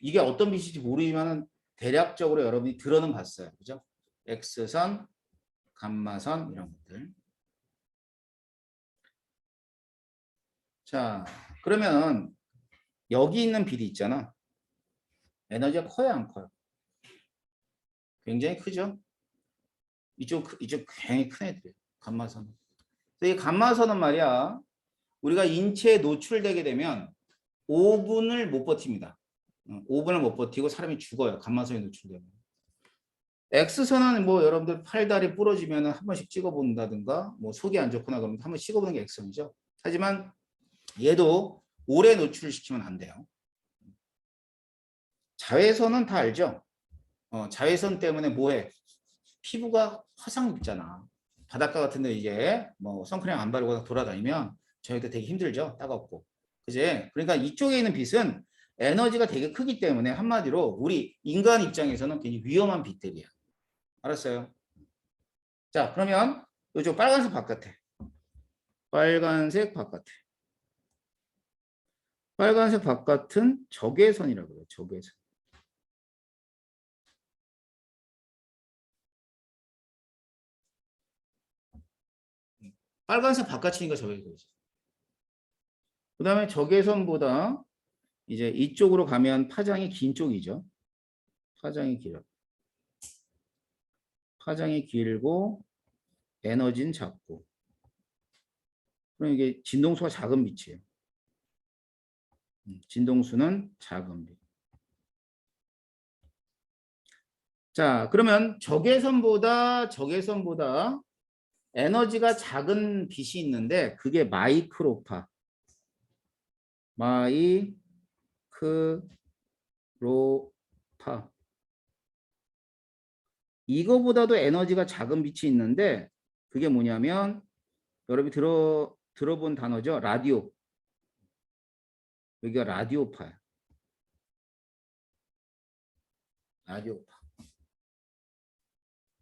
이게 어떤 빛인지 모르지만은 대략적으로 여러분이 들어는 봤어요. 그죠? X선, 감마선 이런 것들. 자, 그러면 여기 있는 빛이 있잖아. 에너지가 커요, 안 커요? 굉장히 크죠? 이쪽 굉장히 큰 애들이에요. 감마선. 이 감마선은 말이야. 우리가 인체에 노출되게 되면 5분을 못 버팁니다. 5분을 못 버티고 사람이 죽어요. 감마선에 노출되면. X선은 뭐 여러분들 팔다리 부러지면 한 번씩 찍어본다든가 뭐 속이 안 좋거나 그러면 한 번 찍어보는 게 X선이죠. 하지만 얘도 오래 노출시키면 안 돼요. 자외선은 다 알죠? 자외선 때문에 뭐해? 피부가 화상 입잖아. 바닷가 같은 데 이제 뭐 선크림 안 바르고 돌아다니면 저희도 되게 힘들죠. 따갑고. 그지? 그러니까 이쪽에 있는 빛은 에너지가 되게 크기 때문에 한마디로 우리 인간 입장에서는 굉장히 위험한 빛들이야. 알았어요? 자, 그러면 이쪽 빨간색 바깥에. 빨간색 바깥에. 빨간색 바깥은 적외선이라고 해요. 적외선. 빨간색 바깥이니까 적외선이지. 그 다음에 적외선보다 이제 이쪽으로 가면 파장이 긴 쪽이죠. 파장이 길어. 파장이 길고 에너지는 작고. 그럼 이게 진동수가 작은 빛이에요. 진동수는 작은 빛. 자, 그러면 적외선보다 에너지가 작은 빛이 있는데 그게 마이크로파. 마이크로파. 이거보다도 에너지가 작은 빛이 있는데 그게 뭐냐면 여러분이 들어본 단어죠. 라디오. 여기가 라디오파야. 라디오파.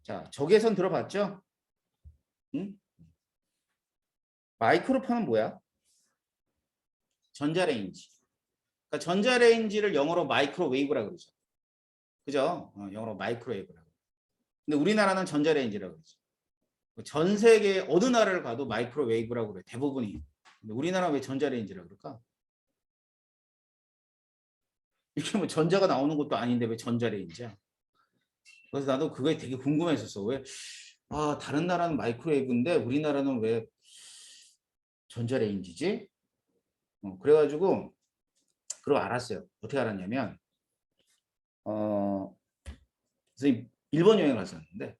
자, 적외선 들어봤죠? 응? 마이크로파는 뭐야? 전자레인지. 그러니까 전자레인지를 영어로 마이크로웨이브라고 그러죠. 그죠? 영어로 마이크로웨이브라고. 근데 우리나라는 전자레인지라고 그러죠. 전 세계 어느 나라를 가도 마이크로웨이브라고 그래. 대부분이. 근데 우리나라 왜 전자레인지라고 그럴까? 이게 뭐 전자가 나오는 것도 아닌데 왜 전자레인지야? 그래서 나도 그게 되게 궁금했었어. 왜 다른 나라는 마이크로웨이브인데 우리나라는 왜 전자레인지지? 그래가지고 그걸 알았어요. 어떻게 알았냐면 그래서 일본 여행을 갔었는데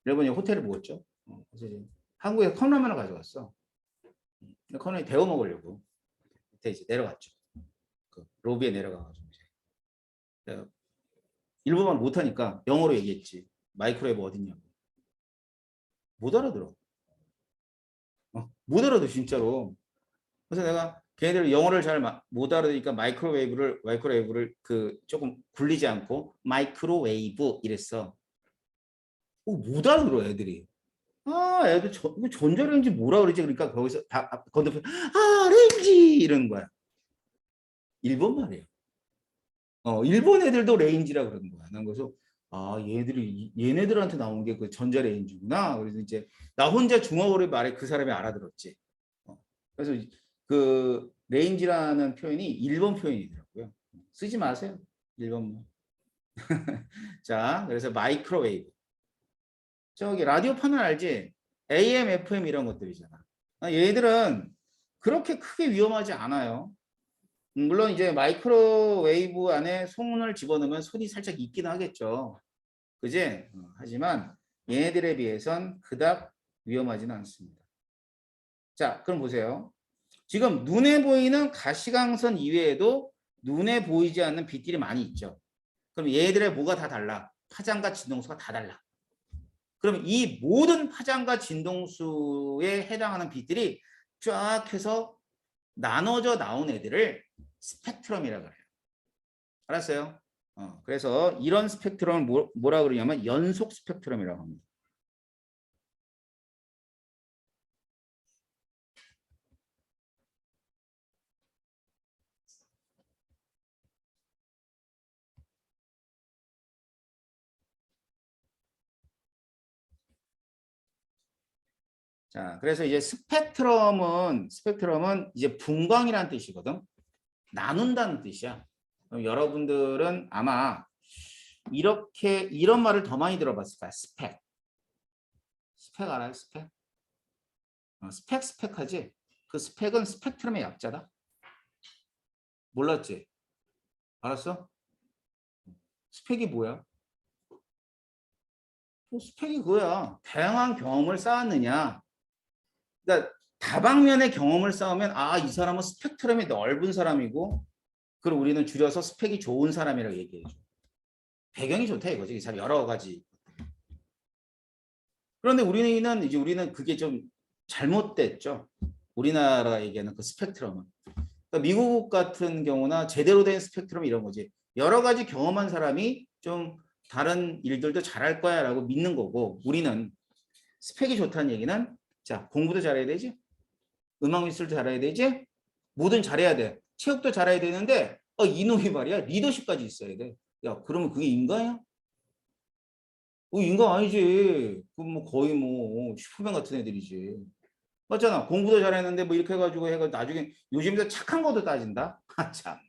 일본에 호텔을 묵었죠. 그래서 이제 한국에 컵라면을 가져갔어. 컵라면 데워 먹으려고 그때 이제 내려갔죠. 그 로비에 내려가가지고 이제 내가 일본말 못하니까 영어로 얘기했지. 마이크로웨이브 어딨냐고. 못 알아들어. 못 알아들어 진짜로. 그래서 내가 걔네들 영어를 잘 못 알아들으니까 마이크로웨이브를 그 조금 굴리지 않고 마이크로웨이브 이랬어. 못 알아들어 애들이. 애들 전자레인지 뭐라 그러지? 그러니까 거기서 건너편 레인지 이러는 거야. 일본 말이야. 일본 애들도 레인지라 그러는 거야. 난 그래서 얘네들한테 나온 게 그 전자레인지구나. 그래서 이제 나 혼자 중국어를 말해 그 사람이 알아들었지. 그래서 그 레인지라는 표현이 일본 표현이더라고요. 쓰지 마세요. 일본말. 자, 그래서 마이크로웨이브. 저기 라디오 판을 알지? AM, FM 이런 것들이잖아. 얘들은 그렇게 크게 위험하지 않아요. 물론 이제 마이크로웨이브 안에 소문을 집어넣으면 손이 살짝 있긴 하겠죠. 그지? 하지만 얘네들에 비해선 그닥 위험하지는 않습니다. 자, 그럼 보세요. 지금 눈에 보이는 가시광선 이외에도 눈에 보이지 않는 빛들이 많이 있죠. 그럼 얘들의 뭐가 다 달라? 파장과 진동수가 다 달라. 그럼 이 모든 파장과 진동수에 해당하는 빛들이 쫙 해서 나눠져 나온 애들을 스펙트럼이라고 해요. 알았어요? 그래서 이런 스펙트럼을 뭐라 그러냐면 연속 스펙트럼이라고 합니다. 자, 그래서 이제 스펙트럼은 이제 분광이라는 뜻이거든. 나눈다는 뜻이야. 그럼 여러분들은 아마 이렇게 이런 말을 더 많이 들어봤을 거야. 스펙. 스펙 알아요? 스펙? 스펙하지? 그 스펙은 스펙트럼의 약자다. 몰랐지? 알았어? 스펙이 뭐야? 스펙이 그거야. 다양한 경험을 쌓았느냐. 그러니까 다방면의 경험을 쌓으면 이 사람은 스펙트럼이 넓은 사람이고 그걸 우리는 줄여서 스펙이 좋은 사람이라고 얘기해줘. 배경이 좋다 이거지. 이 사람 여러 가지. 그런데 우리는 그게 좀 잘못됐죠. 우리나라 얘기하는 그 스펙트럼은. 그러니까 미국 같은 경우나 제대로 된 스펙트럼 이런 거지. 여러 가지 경험한 사람이 좀 다른 일들도 잘할 거야 라고 믿는 거고 우리는 스펙이 좋다는 얘기는 자 공부도 잘해야 되지. 음악 미술도 잘해야 되지. 뭐든 잘해야 돼. 체육도 잘해야 되는데 이놈이 말이야 리더십까지 있어야 돼. 야 그러면 그게 인간이야? 인간 아니지. 그뭐 거의 뭐 슈퍼맨 같은 애들이지. 맞잖아. 공부도 잘했는데 뭐 이렇게 해가지고 나중에 요즘에 착한 것도 따진다. 참나.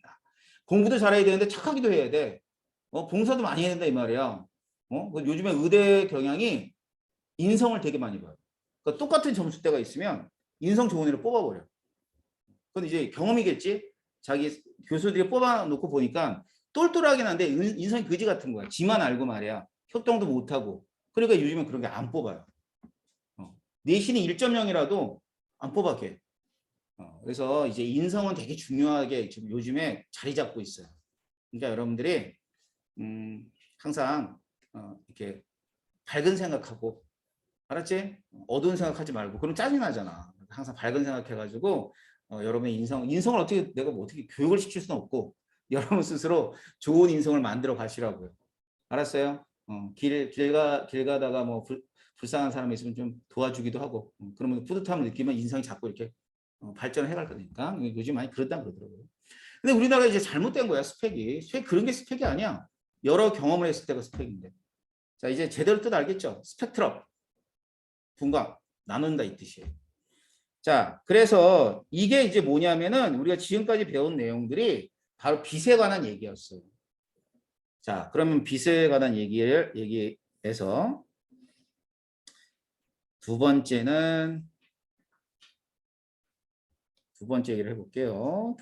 공부도 잘해야 되는데 착하기도 해야 돼. 봉사도 많이 해야 된다 이 말이야. 요즘에 의대 경향이 인성을 되게 많이 봐요. 그러니까 똑같은 점수대가 있으면 인성 좋은 애를 뽑아버려. 그건 이제 경험이겠지. 자기 교수들이 뽑아놓고 보니까 똘똘하긴 한데 인성이 그지 같은 거야. 지만 알고 말이야. 협동도 못하고. 그러니까 요즘은 그런 게 안 뽑아요. 내신이 1.0이라도 안 뽑아 걔. 그래서 이제 인성은 되게 중요하게 지금 요즘에 자리 잡고 있어요. 그러니까 여러분들이 항상 이렇게 밝은 생각하고 알았지? 어두운 생각하지 말고 그럼 짜증나잖아. 항상 밝은 생각해가지고 여러분의 인성을 어떻게 내가 뭐 어떻게 교육을 시킬 수는 없고 여러분 스스로 좋은 인성을 만들어 가시라고요. 알았어요? 길 가다가 뭐 불쌍한 사람이 있으면 좀 도와주기도 하고 그러면 뿌듯함을 느끼면 인성이 자꾸 이렇게 발전을 해갈 거니까 요즘 많이 그렇다 그러더라고요. 근데 우리나라가 이제 잘못된 거야 스펙이. 그런 게 스펙이 아니야. 여러 경험을 했을 때가 스펙인데. 자 이제 제대로 뜻 알겠죠? 스펙트럼. 분광. 나눈다 이 뜻이에요. 자 그래서 이게 이제 뭐냐면은 우리가 지금까지 배운 내용들이 바로 빛에 관한 얘기였어요. 자 그러면 빛에 관한 얘기해서 두 번째 얘기를 해볼게요.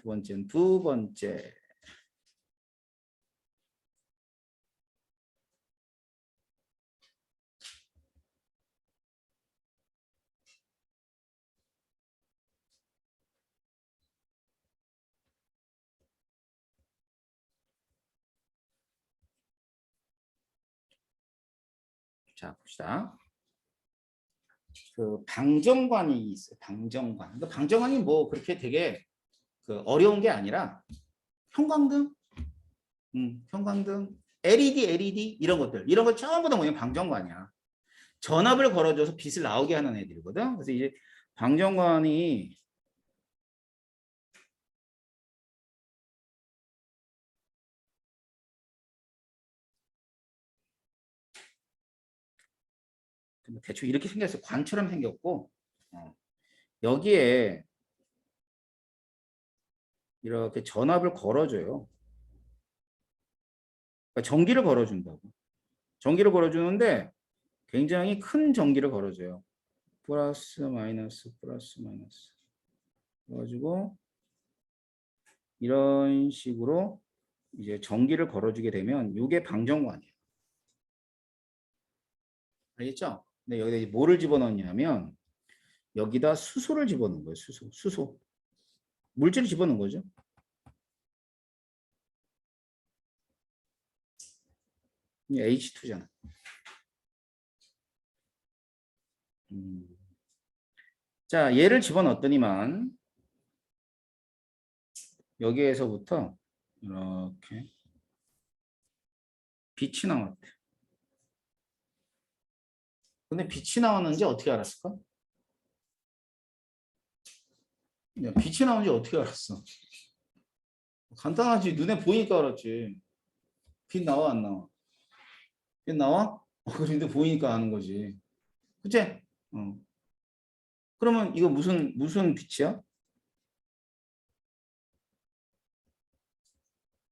두 번째. 자 봅시다. 그 방정관이 있어요. 방정관. 그 방정관이 뭐 그렇게 되게 그 어려운 게 아니라 형광등, 형광등, LED 이런 거 전부 다 뭐냐면 방정관이야. 전압을 걸어줘서 빛을 나오게 하는 애들이거든. 그래서 이제 방정관이 대충 이렇게 생겼어요. 관처럼 생겼고 여기에 이렇게 전압을 걸어줘요. 그러니까 전기를 걸어준다고. 전기를 걸어주는데 굉장히 큰 전기를 걸어줘요. 플러스 마이너스 플러스 마이너스. 그래가지고 이런 식으로 이제 전기를 걸어주게 되면 이게 방정관이에요. 알겠죠? 근데 여기다 이제 뭐를 집어넣냐면 여기다 수소를 집어넣은 거예요. 수소. 물질을 집어넣은 거죠. H2잖아. 자, 얘를 집어넣었더니만 여기에서부터 이렇게 빛이 나왔대. 근데 빛이 나왔는지 어떻게 알았을까? 빛이 나오는지 어떻게 알았어? 간단하지. 눈에 보이니까 알았지. 빛 나와 안 나와? 빛 나와? 그런데 보이니까 아는 거지. 그치? 그러면 이거 무슨 빛이야?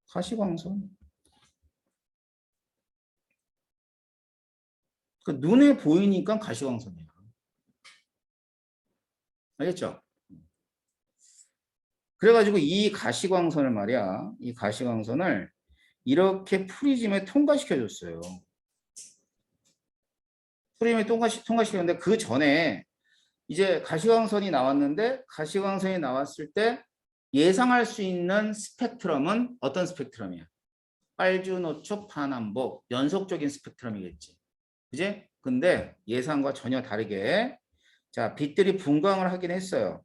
가시광선. 그 눈에 보이니까 가시광선이야. 알겠죠? 그래가지고 이 가시광선을 말이야. 이 가시광선을 이렇게 프리즘에 통과시켜줬어요. 프리즘에 통과시켰는데 그 전에 이제 가시광선이 나왔는데 가시광선이 나왔을 때 예상할 수 있는 스펙트럼은 어떤 스펙트럼이야? 빨주노초 파남보 연속적인 스펙트럼이겠지. 그지? 근데 예상과 전혀 다르게 자 빛들이 분광을 하긴 했어요.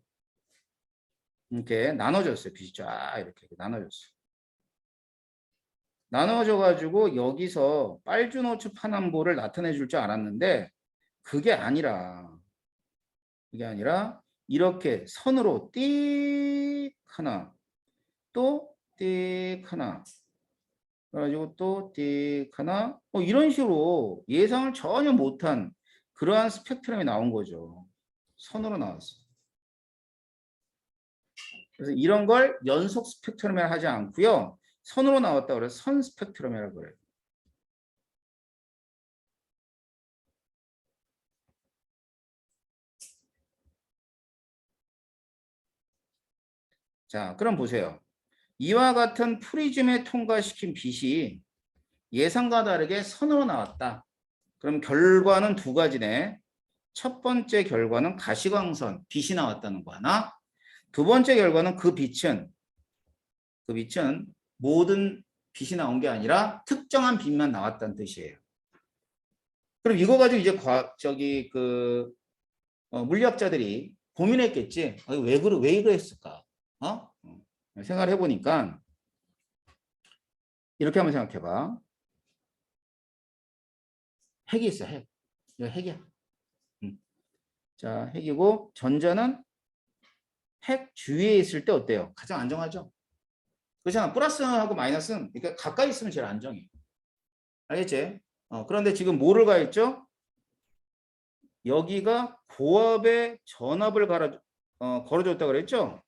이렇게 나눠졌어요. 빛이 쫙 이렇게 나눠졌어요. 나눠져가지고 여기서 빨주노초 파남보를 나타내 줄 줄 알았는데 그게 아니라 이렇게 선으로 띡 하나 또 띡 하나 그래가지고 또 띡 하나 이런 식으로 예상을 전혀 못한 그러한 스펙트럼이 나온 거죠. 선으로 나왔어. 그래서 이런 걸 연속 스펙트럼이라 하지 않고요. 선으로 나왔다 그래서 선 스펙트럼이라고 그래요. 자, 그럼 보세요. 이와 같은 프리즘에 통과시킨 빛이 예상과 다르게 선으로 나왔다. 그럼 결과는 두 가지네. 첫 번째 결과는 가시광선, 빛이 나왔다는 거 하나. 두 번째 결과는 그 빛은 모든 빛이 나온 게 아니라 특정한 빛만 나왔다는 뜻이에요. 그럼 이거 가지고 이제 물리학자들이 고민했겠지. 왜 그랬을까? 생각을 해보니까 이렇게 한번 생각해봐. 핵이 있어, 핵. 이거 핵이야. 자, 핵이고 전자는 핵 주위에 있을 때 어때요? 가장 안정하죠? 그렇잖아. 플러스하고 마이너스는 그러니까 가까이 있으면 제일 안정해. 알겠지? 그런데 지금 뭐를 가했죠? 여기가 고압의 전압을 걸어줬다 그랬죠?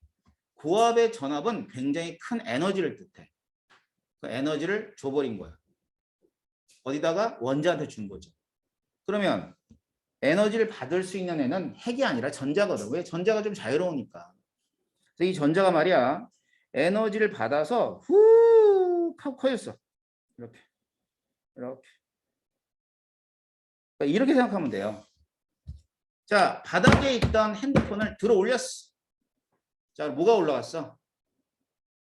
고압의 전압은 굉장히 큰 에너지를 뜻해. 그 에너지를 줘버린 거야. 어디다가? 원자한테 준 거죠. 그러면 에너지를 받을 수 있는 애는 핵이 아니라 전자거든. 왜? 전자가 좀 자유로우니까. 그래서 이 전자가 말이야. 에너지를 받아서 훅 하고 커졌어. 이렇게. 그러니까 이렇게 생각하면 돼요. 자, 바닥에 있던 핸드폰을 들어 올렸어. 자, 뭐가 올라갔어?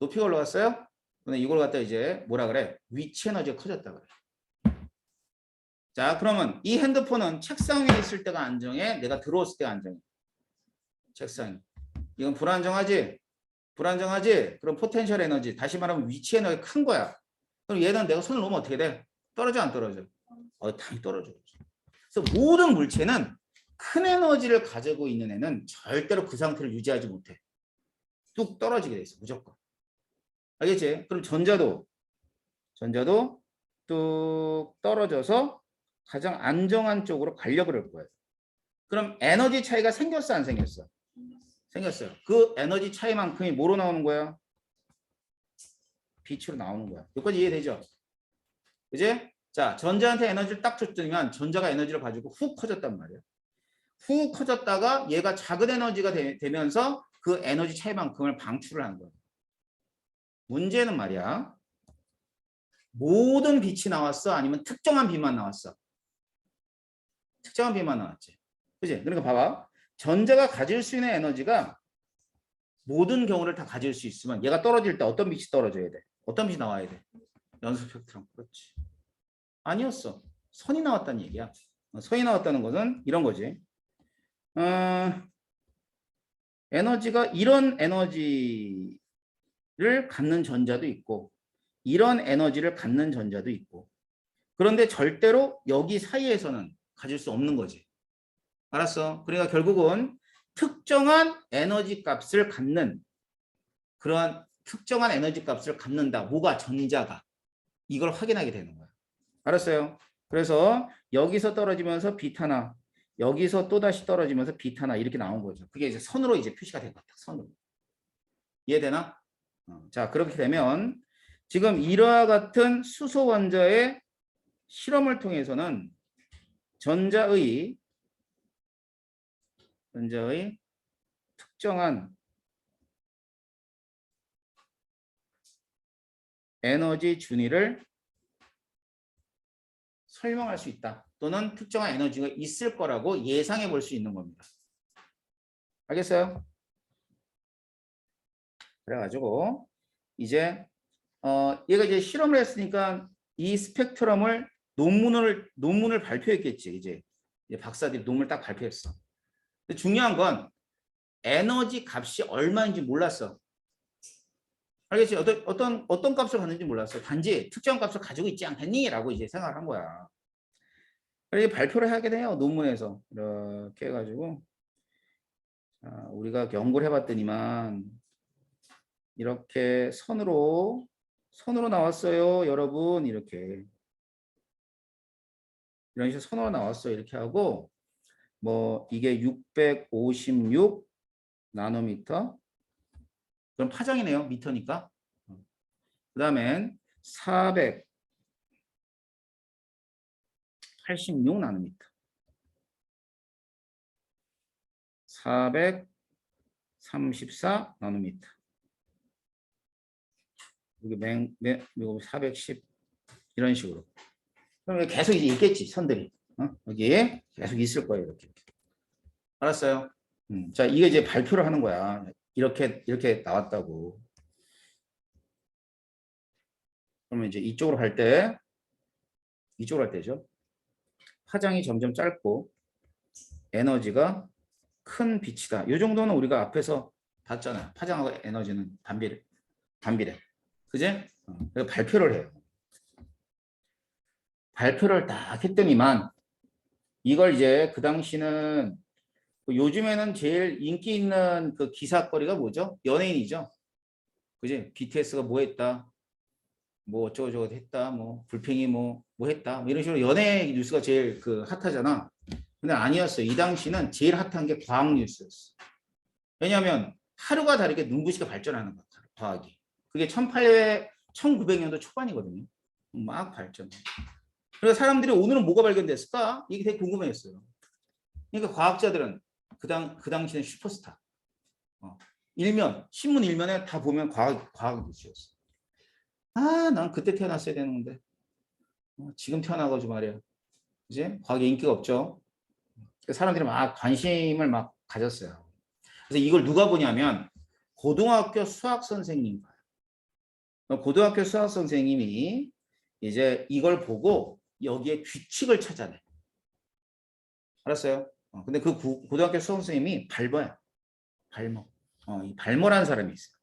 높이가 올라갔어요? 근데 이걸 갖다 이제 뭐라 그래? 위치 에너지가 커졌다 그래. 자, 그러면 이 핸드폰은 책상 위에 있을 때가 안정해? 내가 들어왔을 때가 안정해? 책상이. 이건 불안정하지? 불안정하지? 그럼 포텐셜 에너지, 다시 말하면 위치 에너지가 큰 거야. 그럼 얘는 내가 손을 놓으면 어떻게 돼? 떨어져 안 떨어져? 당연히 떨어져. 그래서 모든 물체는 큰 에너지를 가지고 있는 애는 절대로 그 상태를 유지하지 못해. 뚝 떨어지게 돼 있어. 무조건. 알겠지? 그럼 전자도 뚝 떨어져서 가장 안정한 쪽으로 가려고 그럴 거예요. 그럼 에너지 차이가 생겼어 안 생겼어? 생겼어요. 그 에너지 차이만큼이 뭐로 나오는 거야? 빛으로 나오는 거야. 여기까지 이해되죠? 그지? 자, 전자한테 에너지를 딱 줬더니만 전자가 에너지를 가지고 훅 커졌단 말이에요. 훅 커졌다가 얘가 작은 에너지가 되면서 그 에너지 차이만큼을 방출을 한 거예요. 문제는 말이야. 모든 빛이 나왔어? 아니면 특정한 빛만 나왔어? 특정한 빛만 나왔지. 그지? 그러니까 봐봐. 전자가 가질 수 있는 에너지가 모든 경우를 다 가질 수 있으면 얘가 떨어질 때 어떤 빛이 떨어져야 돼? 어떤 빛이 나와야 돼? 연소 스펙트럼. 그렇지. 아니었어. 선이 나왔다는 얘기야. 선이 나왔다는 것은 이런 거지. 에너지가 이런 에너지를 갖는 전자도 있고 이런 에너지를 갖는 전자도 있고 그런데 절대로 여기 사이에서는 가질 수 없는 거지. 알았어? 그러니까 결국은 특정한 에너지 값을 갖는 그러한 특정한 에너지 값을 갖는다. 뭐가? 전자가. 이걸 확인하게 되는 거야. 알았어요? 그래서 여기서 떨어지면서 빛 하나, 여기서 또다시 떨어지면서 빛 하나 이렇게 나온 거죠. 그게 이제 선으로 이제 표시가 된 것 같아. 선으로. 이해되나? 자, 그렇게 되면 지금 이와 같은 수소 원자의 실험을 통해서는 전자의 특정한 에너지 준위를 설명할 수 있다. 또는 특정한 에너지가 있을 거라고 예상해 볼 수 있는 겁니다. 알겠어요? 그래가지고 이제 얘가 이제 실험을 했으니까 이 스펙트럼을 논문을 발표했겠지. 이제 박사들이 논문을 딱 발표했어. 근데 중요한 건 에너지 값이 얼마인지 몰랐어. 알겠지? 어떤 값을 갖는지 몰랐어. 단지 특정 값을 가지고 있지 않겠니? 라고 이제 생각을 한 거야. 그래서 발표를 하게 돼요. 논문에서. 이렇게 해가지고 우리가 연구를 해봤더니만 이렇게 선으로 나왔어요. 여러분 이렇게 이런 식으로 선으로 나왔어요. 이렇게 하고 뭐 이게 656 나노미터 그럼 파장이네요. 미터니까. 그 다음엔 486 나노미터 434 나노미터 여기 410 이런 식으로 그럼 계속 이제 있겠지 선들이 여기에 계속 있을 거예요. 이렇게 알았어요? 자 이게 이제 발표를 하는 거야. 이렇게 나왔다고. 그러면 이제 이쪽으로 갈 때죠. 파장이 점점 짧고 에너지가 큰 빛이다. 이 정도는 우리가 앞에서 봤잖아요. 파장하고 에너지는 반비례. 그제? 그래서 발표를 해요. 발표를 딱 했더니만 이걸 이제 그 당시는 요즘에는 제일 인기 있는 그 기사거리가 뭐죠? 연예인이죠. 그지? BTS가 뭐 했다. 뭐 어쩌고저쩌고 했다. 뭐 불팽이 뭐 했다. 뭐 이런 식으로 연예 뉴스가 제일 그 핫하잖아. 근데 아니었어요. 이 당시는 제일 핫한 게 과학 뉴스였어. 왜냐하면 하루가 다르게 눈부시게 발전하는 거야. 과학이. 그게 1900년도 초반이거든요. 막 발전. 그래서 사람들이 오늘은 뭐가 발견됐을까? 이게 되게 궁금해했어요. 그러니까 과학자들은 그 당시는 슈퍼스타. 신문 일면에 다 보면 과학 뉴스였어. 난 그때 태어났어야 되는데. 지금 태어나가지고 말이야. 이제 과학에 인기가 없죠. 사람들이 막 관심을 막 가졌어요. 그래서 이걸 누가 보냐면 고등학교 수학 선생님 봐요. 고등학교 수학 선생님이 이제 이걸 보고 여기에 규칙을 찾아내. 알았어요? 근데 그 고등학교 수학 선생님이 발머야. 발머. 이 발머라는 사람이 있어요.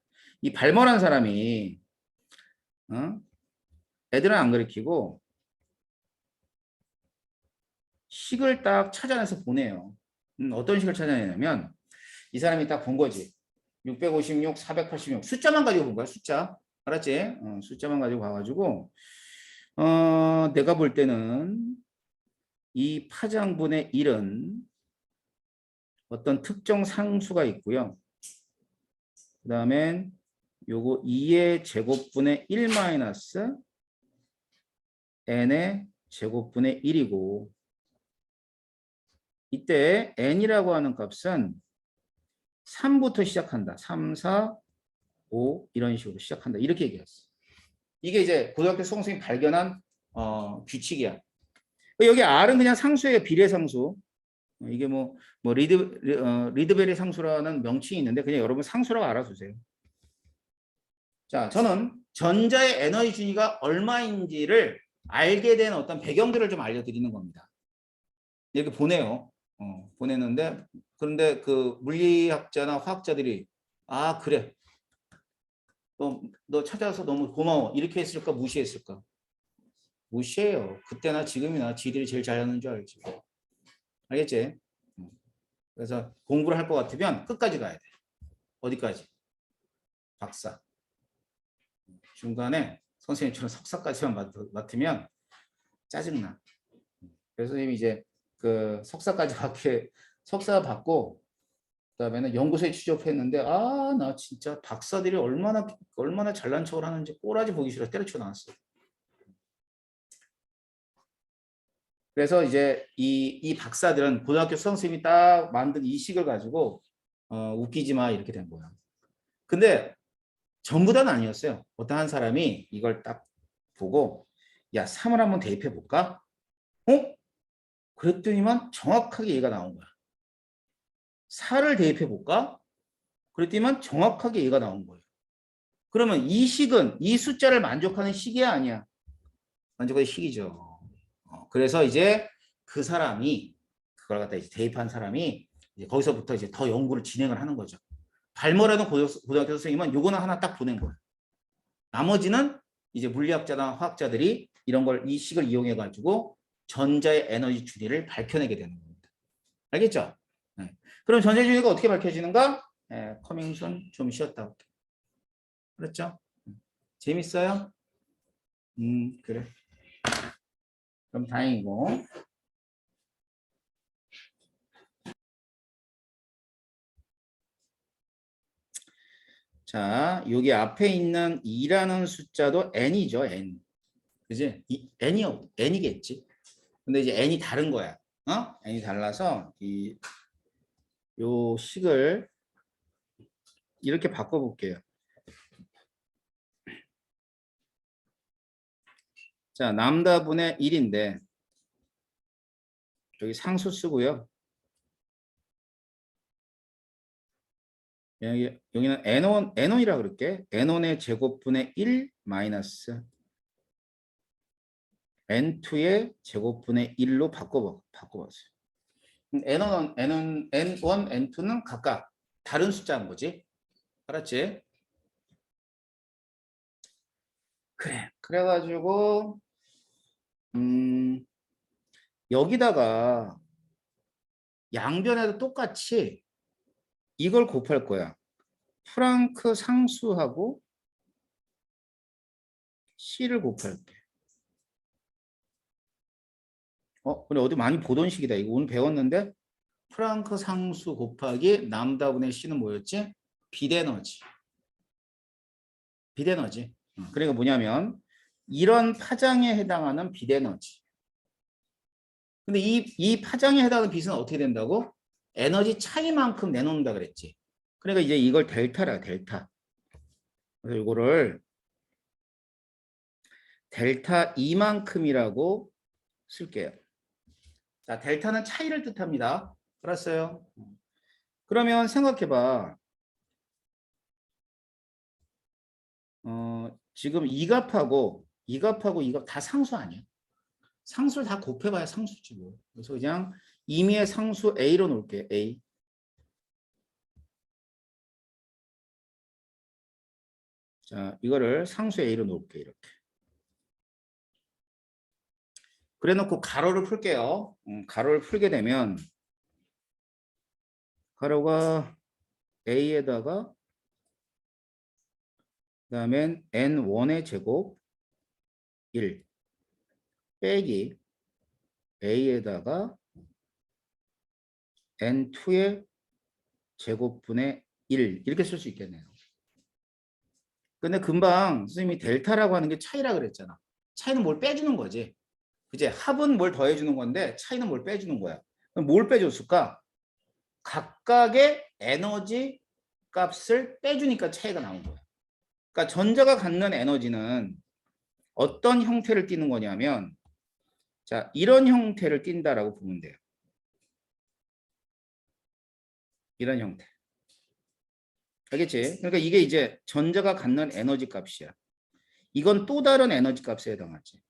이 발머라는 사람이 애들은 안 가르치고 식을 딱 찾아내서 보내요. 어떤 식을 찾아내냐면 이 사람이 딱 본 거지. 656, 486 숫자만 가지고 본 거야. 숫자. 알았지? 숫자만 가지고 가가지고 내가 볼 때는 이 파장분의 1은 어떤 특정 상수가 있고요. 그 다음엔 요거 2의 제곱분의 1 마이너스 n의 제곱분의 1이고 이때 n이라고 하는 값은 3부터 시작한다. 3, 4, 5 이런 식으로 시작한다. 이렇게 얘기했어. 이게 이제 고등학교 수험생이 발견한 규칙이야. 여기 R은 그냥 상수의 비례상수. 이게 뭐 리드베리 상수라는 명칭이 있는데 그냥 여러분 상수라고 알아두세요. 자, 저는 전자의 에너지 준위가 얼마인지를 알게 된 어떤 배경들을 좀 알려드리는 겁니다. 이렇게 보내요. 보냈는데 그런데 그 물리학자나 화학자들이 아 그래 너 찾아와서 너무 고마워 이렇게 했을까 무시했을까? 무시해요. 그때나 지금이나 지들이 제일 잘하는 줄 알지. 알겠지? 그래서 공부를 할 것 같으면 끝까지 가야 돼. 어디까지? 박사. 중간에 선생님처럼 석사까지만 맡으면 짜증나. 그래서 선생님이 이제 그 석사까지 석사 받고 그다음에는 연구소에 취직했는데 아 나 진짜 박사들이 얼마나 잘난 척을 하는지 꼬라지 보기 싫어 때려쳐 나왔어. 그래서 이제 이 박사들은 고등학교 수험생이 딱 만든 이 식을 가지고 웃기지 마 이렇게 된 거야. 근데 전부 다는 아니었어요. 어떤 한 사람이 이걸 딱 보고 야 3을 한번 대입해 볼까? 그랬더니만 정확하게 얘가 나온 거야. 4를 대입해 볼까? 그랬더니만 정확하게 얘가 나온 거예요. 그러면 이 식은 이 숫자를 만족하는 식이야 아니야? 만족하는 식이죠. 그래서 이제 그 사람이 그걸 갖다 이제 대입한 사람이 이제 거기서부터 이제 더 연구를 진행을 하는 거죠. 발머라는 고등학교 선생님은 요거는 하나 딱 보낸 거예요. 나머지는 이제 물리학자나 화학자들이 이런 걸 이 식을 이용해 가지고 전자의 에너지 주리를 밝혀내게 되는 겁니다. 알겠죠? 네. 그럼 전자 주리가 어떻게 밝혀지는가? 네, 커밍순 좀 쉬었다 올게. 그렇죠? 재밌어요? 그래. 그럼 다행이고. 자, 여기 앞에 있는 2라는 숫자도 n이죠, n. 그지? n이겠지. 근데 이제 n이 다른 거야. n이 달라서 요 식을 이렇게 바꿔볼게요. 자, 남다분의 1인데 여기 상수 쓰고요. 여기는 n1이라 그럴게. n1의 제곱분의 1 마이너스 n2의 제곱분의 1로 바꿔봤어요. n1, n2는 각각 다른 숫자인 거지. 알았지? 그래. 그래가지고 여기다가 양변에도 똑같이 이걸 곱할 거야. 프랑크 상수하고 C를 곱할게. 그래 어디 많이 보던 식이다. 이거 오늘 배웠는데 프랑크 상수 곱하기 남다분의 C는 뭐였지? 비대너지. 비대너지. 그러니까 뭐냐면 이런 파장에 해당하는 비대너지. 근데 이 파장에 해당하는 빛은 어떻게 된다고? 에너지 차이만큼 내놓는다 그랬지. 그러니까 이제 이걸 델타라 델타. 그래서 이거를 델타 2만큼이라고 쓸게요. 자, 델타는 차이를 뜻합니다. 알았어요? 그러면 생각해봐. 지금 이 값하고 이 값 다 상수 아니야? 상수를 다 곱해봐야 상수지 뭐. 그래서 그냥 임의의 상수 A로 놓을게. A. 자, 이거를 상수 A로 놓을게. 이렇게. 그래 놓고 가로를 풀게요. 가로를 풀게 되면 가로가 A에다가 그다음엔 N1의 제곱 1 빼기 A에다가 N2의 제곱분의 1 이렇게 쓸 수 있겠네요. 근데 금방 선생님이 델타라고 하는 게 차이라 그랬잖아. 차이는 뭘 빼주는 거지. 그제 합은 뭘 더해주는 건데 차이는 뭘 빼주는 거야. 그럼 뭘 빼줬을까? 각각의 에너지 값을 빼주니까 차이가 나온 거야. 그러니까 전자가 갖는 에너지는 어떤 형태를 띠는 거냐면 자, 이런 형태를 띈다라고 보면 돼요. 이런 형태. 알겠지? 그러니까 이게 이제 전자가 갖는 에너지 값이야. 이건 또 다른 에너지 값에 해당하지.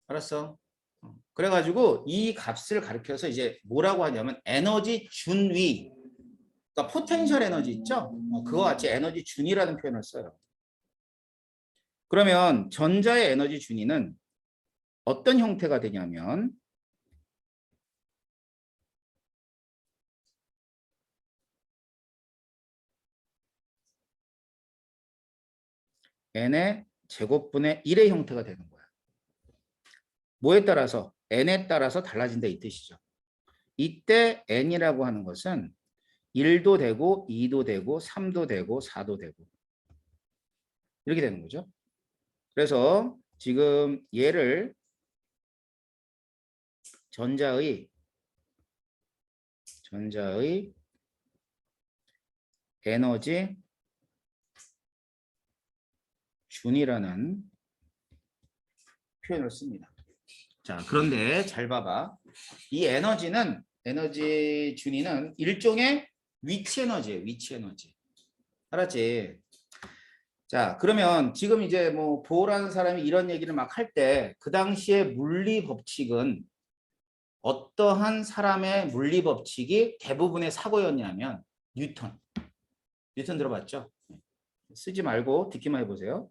알았어? 그래가지고 이 값을 가리켜서 이제 뭐라고 하냐면 에너지 준위. 그러니까 포텐셜 에너지 있죠? 그거 같이 에너지 준위라는 표현을 써요. 그러면 전자의 에너지 준위는 어떤 형태가 되냐면 n의 제곱분의 1의 형태가 되는 거야. 뭐에 따라서? n에 따라서 달라진다 이 뜻이죠. 이때 n이라고 하는 것은 1도 되고 2도 되고 3도 되고 4도 되고 이렇게 되는 거죠. 그래서 지금 얘를 전자의 에너지 준이라는 표현을 씁니다. 자, 그런데 잘 봐봐. 이 에너지 준위는 일종의 위치 에너지예요. 위치 에너지. 알았지? 자, 그러면 지금 이제 뭐 보라는 사람이 이런 얘기를 막 할 때 그 당시에 물리 법칙은 어떠한 사람의 물리 법칙이 대부분의 사고였냐면 뉴턴. 뉴턴 들어봤죠? 쓰지 말고 듣기만 해보세요.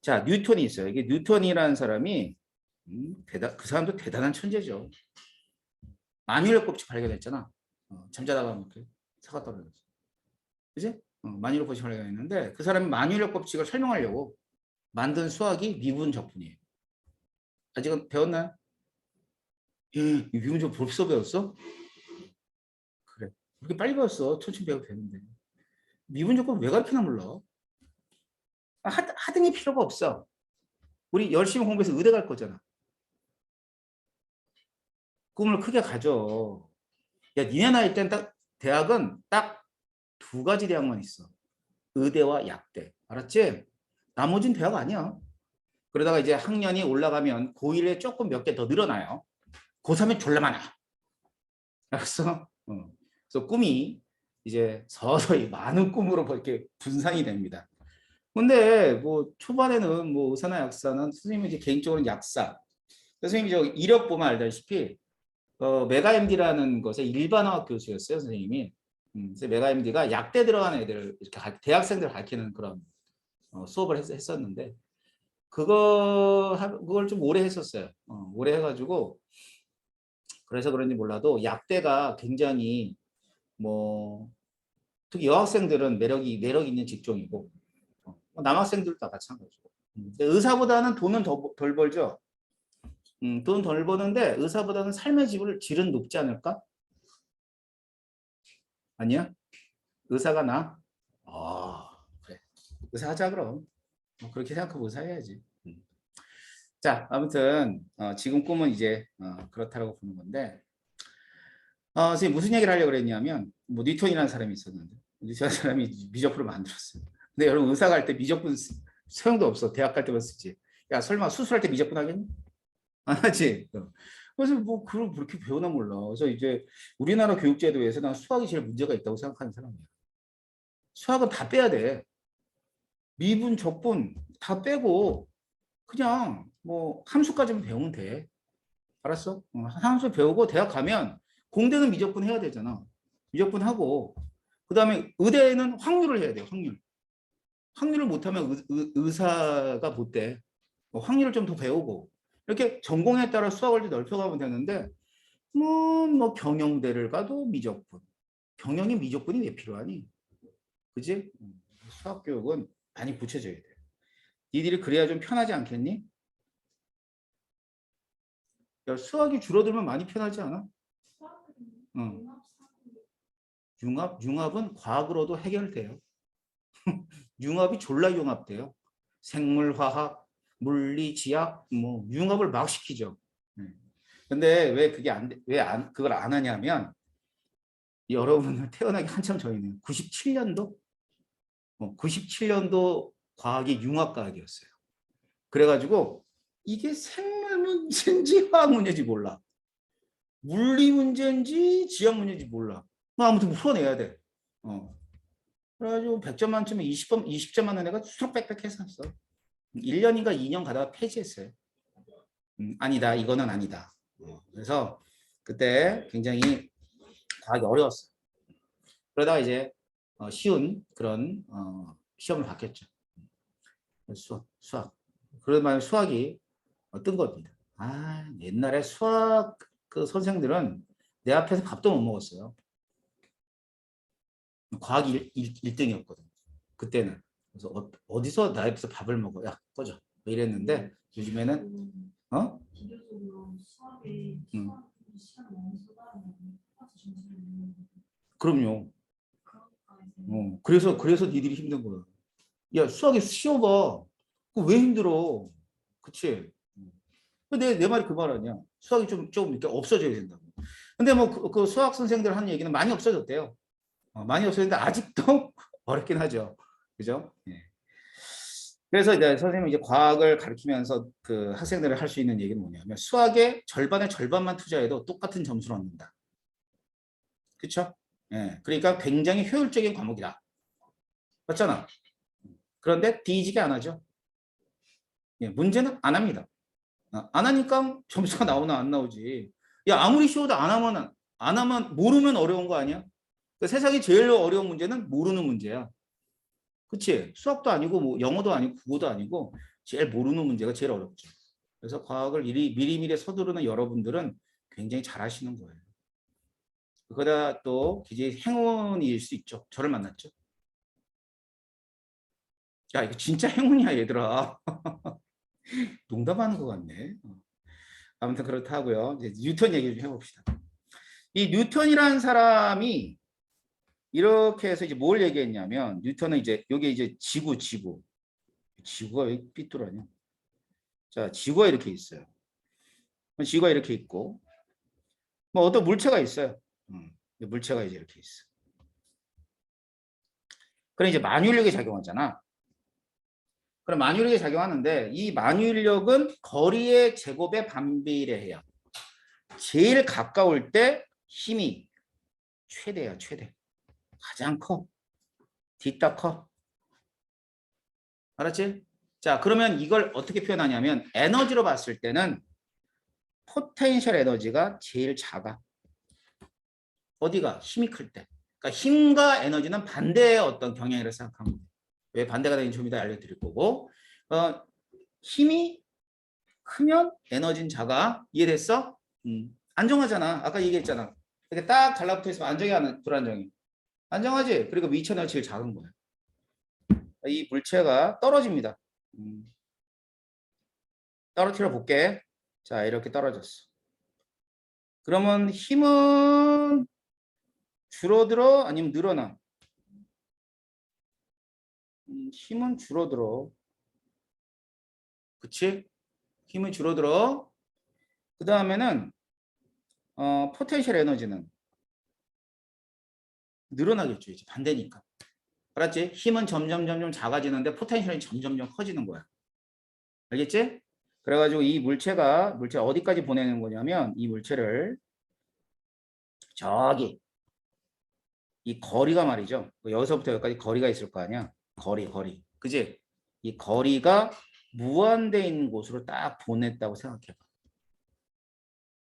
자, 뉴턴이 있어요. 이게 뉴턴이라는 사람이 그 사람도 대단한 천재죠. 만유인력 법칙 발견했잖아. 잠자다가 이렇게 사가 떨어졌어. 그지? 만유인력 법칙 발견했는데 그 사람이 만유인력 법칙을 설명하려고 만든 수학이 미분적분이에요. 아직은 배웠나요? 미분적 벌써 배웠어? 그래. 그렇게 빨리 배웠어. 천천히 배워도 되는데. 미분적분 왜 가르치나 몰라. 하등이 필요가 없어. 우리 열심히 공부해서 의대 갈 거잖아. 꿈을 크게 가져. 야, 니네 나이 땐 딱 대학은 딱 두 가지 대학만 있어. 의대와 약대. 알았지? 나머진 대학 아니야. 그러다가 이제 학년이 올라가면 고1에 조금 몇 개 더 늘어나요. 고3에 졸라 많아. 알았어? 그래서 꿈이 이제 서서히 많은 꿈으로 이렇게 분산이 됩니다. 근데 뭐 초반에는 뭐 의사나 약사는 선생님이 이제 개인적으로 약사. 선생님이 저 이력 보면 알다시피 메가 MD라는 것의 일반화학 교수였어요, 선생님이. 그래서 메가 MD가 약대 들어간 애들 이렇게 대학생들 가르치는 그런 수업을 했었는데 그걸 좀 오래 했었어요. 오래 해가지고 그래서 그런지 몰라도 약대가 굉장히 뭐 특히 여학생들은 매력 있는 직종이고 남학생들도 다 마찬가지고. 의사보다는 돈은 덜 벌죠. 돈 덜 버는데 의사보다는 삶의 질은 높지 않을까? 아니야? 의사가 나? 그래. 의사 하자 그럼. 그렇게 생각하고 의사 해야지. 자, 아무튼 지금 꿈은 이제 그렇다라고 보는 건데 선생님 무슨 얘기를 하려고 그랬냐면 뭐 뉴턴이라는 사람이 있었는데 뉴턴이라는 사람이 미적분을 만들었어요. 근데 여러분 의사 갈 때 미적분 소용도 없어. 대학 갈 때만 쓰지. 야 설마 수술할 때 미적분 하겠니? 안 하지. 그래서 뭐 그걸 그렇게 배우나 몰라. 그래서 이제 우리나라 교육제도에서 난 수학이 제일 문제가 있다고 생각하는 사람이야. 수학은 다 빼야 돼. 미분, 적분 다 빼고 그냥 뭐 함수까지만 배우면 돼. 알았어? 함수 배우고 대학 가면 공대는 미적분 해야 되잖아. 미적분 하고 그다음에 의대는 확률을 해야 돼요. 확률을 못하면 의사가 못 돼. 확률을 좀 더 배우고 이렇게 전공에 따라 수학을 좀 넓혀가면 되는데 뭐 경영대를 가도 미적분. 경영이 미적분이 왜 필요하니? 그지? 수학 교육은 많이 붙여줘야 돼. 니들이 그래야 좀 편하지 않겠니? 야, 수학이 줄어들면 많이 편하지 않아? 응. 융합은 과학으로도 해결돼요. 융합이 졸라 융합돼요. 생물화학, 물리, 지학, 뭐 융합을 막 시키죠. 근데 왜 그게 그걸 안 하냐면 여러분은 태어나기 한참 전이네요. 97년도? 97년도 과학이 융합과학이었어요. 그래가지고 이게 생물 문제인지 화학 문제인지 몰라. 물리 문제인지 지학 문제인지 몰라. 뭐 아무튼 풀어내야 돼. 그래가지고 100점 만점에 20점 맞는 애가 수록 빽빽 해서 했어. 1년인가 2년 가다가 폐지했어요. 아니다. 이거는 아니다. 그래서 그때 굉장히 과학이 어려웠어요. 그러다가 이제 쉬운 그런 시험을 봤겠죠. 수학. 그러면 수학이 뜬 겁니다. 옛날에 수학 그 선생들은 내 앞에서 밥도 못 먹었어요. 과학이 1등이었거든. 그때는. 그래서 어디서 나 앞에서 밥을 먹어? 야, 꺼져. 뭐 이랬는데 요즘에는 그럼요. 그래서 니들이 힘든 거야. 야, 수학이 쉬워봐. 왜 힘들어? 그치? 내 말이 그 말 아니야. 수학이 좀 이렇게 없어져야 된다고. 근데 뭐 그 수학 선생들 하는 얘기는 많이 없어졌대요. 많이 없어졌는데 아직도 어렵긴 하죠. 그죠? 예. 그래서 이제 선생님이 이제 과학을 가르치면서 그 학생들이 할 수 있는 얘기는 뭐냐면 수학의 절반만 투자해도 똑같은 점수를 얻는다. 그렇죠? 예. 그러니까 굉장히 효율적인 과목이다. 맞잖아. 그런데 뒤지게 안 하죠. 예, 문제는 안 합니다. 안 하니까 점수가 나오나 안 나오지. 야, 아무리 쉬워도 안 하면 모르면 어려운 거 아니야? 그러니까 세상에 제일 어려운 문제는 모르는 문제야. 그치? 수학도 아니고 뭐 영어도 아니고 국어도 아니고 제일 모르는 문제가 제일 어렵죠. 그래서 과학을 미리미리 서두르는 여러분들은 굉장히 잘하시는 거예요. 그거다 또 굉장히 행운일 수 있죠. 저를 만났죠. 야, 이거 진짜 행운이야, 얘들아. 농담하는 것 같네. 아무튼 그렇다고요. 이제 뉴턴 얘기 좀 해봅시다. 이 뉴턴이라는 사람이 이렇게 해서 이제 뭘 얘기했냐면 뉴턴은 이제 여기 이제 지구가 왜 삐뚤어냐? 자, 지구가 이렇게 있어요. 지구가 이렇게 있고 뭐 어떤 물체가 있어요. 물체가 이제 이렇게 있어. 그럼 이제 만유인력이 작용하잖아. 그럼 만유인력이 작용하는데 이 만유인력은 거리의 제곱에 반비례해요. 제일 가까울 때 힘이 최대야, 최대. 가장 커. 뒤따 커. 알았지? 자, 그러면 이걸 어떻게 표현하냐면 에너지로 봤을 때는 포텐셜 에너지가 제일 작아. 어디가? 힘이 클 때. 그러니까 힘과 에너지는 반대의 어떤 경향이라고 생각하면 돼. 왜 반대가 되는지 좀 이따 알려드릴 거고. 힘이 크면 에너지는 작아. 이해됐어? 안정하잖아. 아까 얘기했잖아. 이렇게 딱 달라붙어 있으면 안정이 안 불안정이. 안정하지? 그리고 위치는 제일 작은 거야. 이 물체가 떨어집니다. 떨어뜨려 볼게. 자, 이렇게 떨어졌어. 그러면 힘은 줄어들어? 아니면 늘어나? 힘은 줄어들어. 그치? 힘은 줄어들어. 그 다음에는 포텐셜 에너지는 늘어나겠죠. 이제 반대니까. 알았지? 힘은 점점 작아지는데 포텐셜이 점점 커지는 거야. 알겠지? 그래가지고 이 물체 어디까지 보내는 거냐면 이 물체를 저기 이 거리가 말이죠. 여기서부터 여기까지 거리가 있을 거 아니야. 거리. 그지? 이 거리가 무한대 있는 곳으로 딱 보냈다고 생각해봐.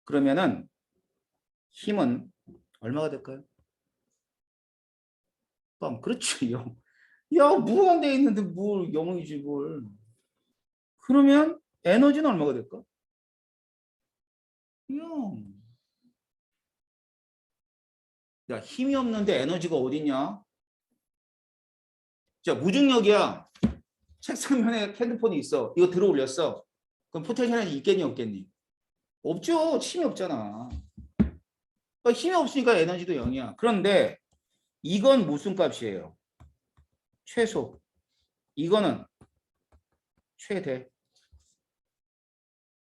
그러면은 힘은 얼마가 될까요? 그렇죠. 0. 야, 무한대 있는데 뭘 0이지 뭘. 그러면 에너지는 얼마가 될까? 0. 야, 힘이 없는데 에너지가 어딨냐? 자, 무중력이야. 책상면에 핸드폰이 있어. 이거 들어 올렸어. 그럼 포텐셜이 있겠니 없겠니? 없죠. 힘이 없잖아. 그러니까 힘이 없으니까 에너지도 0이야. 그런데 이건 무슨 값이에요? 최소. 이거는 최대.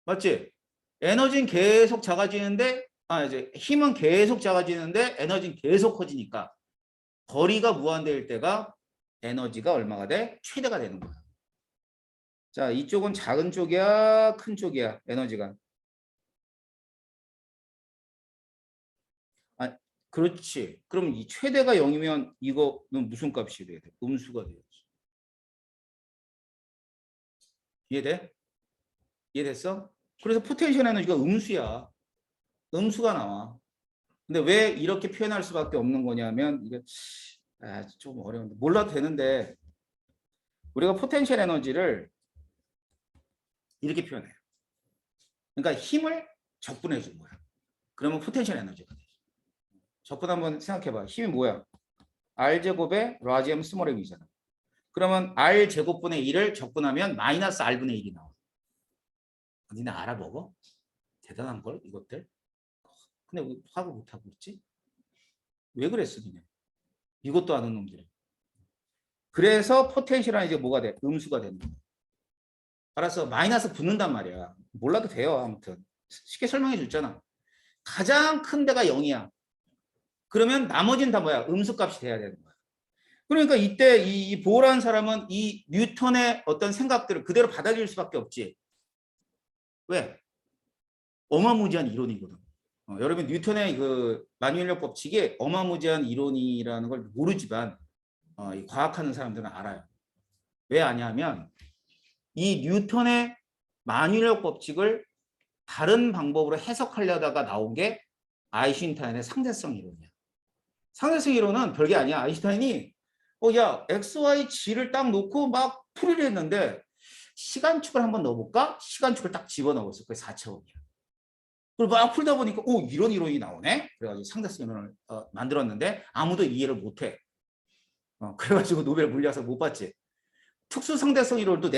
맞지? 에너지는 계속 작아지는데 이제 힘은 계속 작아지는데 에너지는 계속 커지니까 거리가 무한대일 때가 에너지가 얼마가 돼? 최대가 되는 거야. 자, 이쪽은 작은 쪽이야, 큰 쪽이야, 에너지가. 아, 그렇지. 그럼 이 최대가 0이면 이거는 무슨 값이 돼야 돼? 음수가 돼야지. 이해돼? 이해됐어? 그래서 포텐셜 에너지가 음수야. 음수가 나와. 근데 왜 이렇게 표현할 수밖에 없는 거냐면 이게 좀 어려운데 몰라도 되는데 우리가 포텐셜 에너지를 이렇게 표현해요. 그러니까 힘을 적분해 준 거야. 그러면 포텐셜 에너지가 돼. 적분 한번 생각해봐. 힘이 뭐야? R 제곱에 라지엠 스몰 m이잖아. 그러면 R 제곱분의 1을 적분하면 마이너스 R분의 1이 나와. 니네 알아먹어? 대단한 걸 이것들. 근데 왜 화를 못하고 있지? 왜 그랬어 니네? 이것도 아는 놈들이. 그래서 포텐셜은 이제 뭐가 돼? 음수가 되는 거야. 알았어. 마이너스 붙는단 말이야. 몰라도 돼요. 아무튼. 쉽게 설명해 줬잖아. 가장 큰 데가 0이야. 그러면 나머지는 다 뭐야? 음수값이 돼야 되는 거야. 그러니까 이때 이 보어라는 사람은 이 뉴턴의 어떤 생각들을 그대로 받아들일 수밖에 없지. 왜? 어마무지한 이론이거든. 여러분 뉴턴의 그 만유인력 법칙이 어마무지한 이론이라는 걸 모르지만 이 과학하는 사람들은 알아요. 왜 아냐면 이 뉴턴의 만유인력 법칙을 다른 방법으로 해석하려다가 나온 게 아인슈타인의 상대성 이론이야. 상대성 이론은 별게 아니야. 아인슈타인이 야 XY G를 딱 놓고 막 풀이를 했는데 시간축을 한번 넣어볼까? 시간축을 딱 집어넣었어. 그게 4차원이야. 그리고 막 풀다 보니까 이런 이론이 나오네. 그래가지고 상대성 이론을 만들었는데 아무도 이해를 못해. 그래가지고 노벨 물리학상 못 받지. 특수 상대성 이론을 또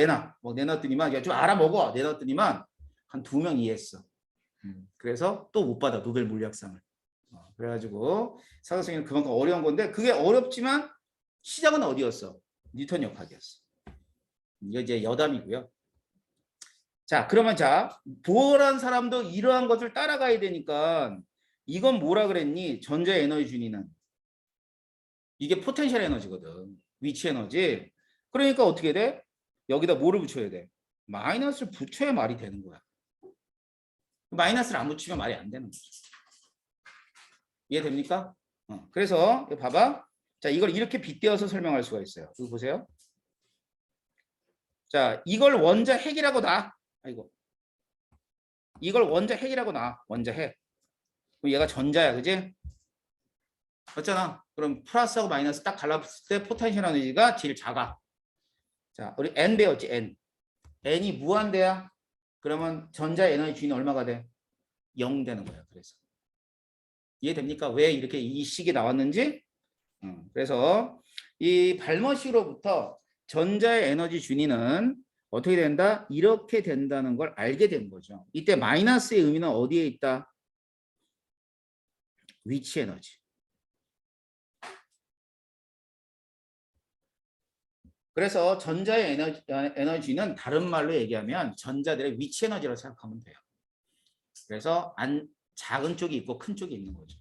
내놨더니만 좀 알아먹어. 내놨더니만 한 2명 이해했어. 그래서 또 못 받아 노벨 물리학상을. 그래가지고 상대성 이론 그만큼 어려운 건데 그게 어렵지만 시작은 어디였어? 뉴턴 역학이었어. 이게 이제 여담이고요. 자, 그러면 보어란 사람도 이러한 것을 따라가야 되니까 이건 뭐라 그랬니? 전자 에너지 준위는. 이게 포텐셜 에너지거든. 위치 에너지. 그러니까 어떻게 돼? 여기다 뭐를 붙여야 돼? 마이너스를 붙여야 말이 되는 거야. 마이너스를 안 붙이면 말이 안 되는 거죠. 이해됩니까? 그래서 봐봐. 자, 이걸 이렇게 빗대어서 설명할 수가 있어요. 이거 보세요. 자, 이걸 원자 핵이라고 놔. 아이고. 이걸 원자 핵이라고 놔. 원자 핵. 그럼 얘가 전자야, 그지? 맞잖아. 그럼 플러스하고 마이너스 딱 갈라붙을 때 포텐셜 에너지가 제일 작아. 자, 우리 N 배웠지, N. N이 무한대야. 그러면 전자 에너지 주인은 얼마가 돼? 0 되는 거야. 그래서. 이해됩니까? 왜 이렇게 이 식이 나왔는지? 그래서 이 발머시로부터 전자의 에너지 준위는 어떻게 된다? 이렇게 된다는 걸 알게 된 거죠. 이때 마이너스의 의미는 어디에 있다? 위치 에너지. 그래서 전자의 에너지는 다른 말로 얘기하면 전자들의 위치 에너지라고 생각하면 돼요. 그래서 작은 쪽이 있고 큰 쪽이 있는 거죠.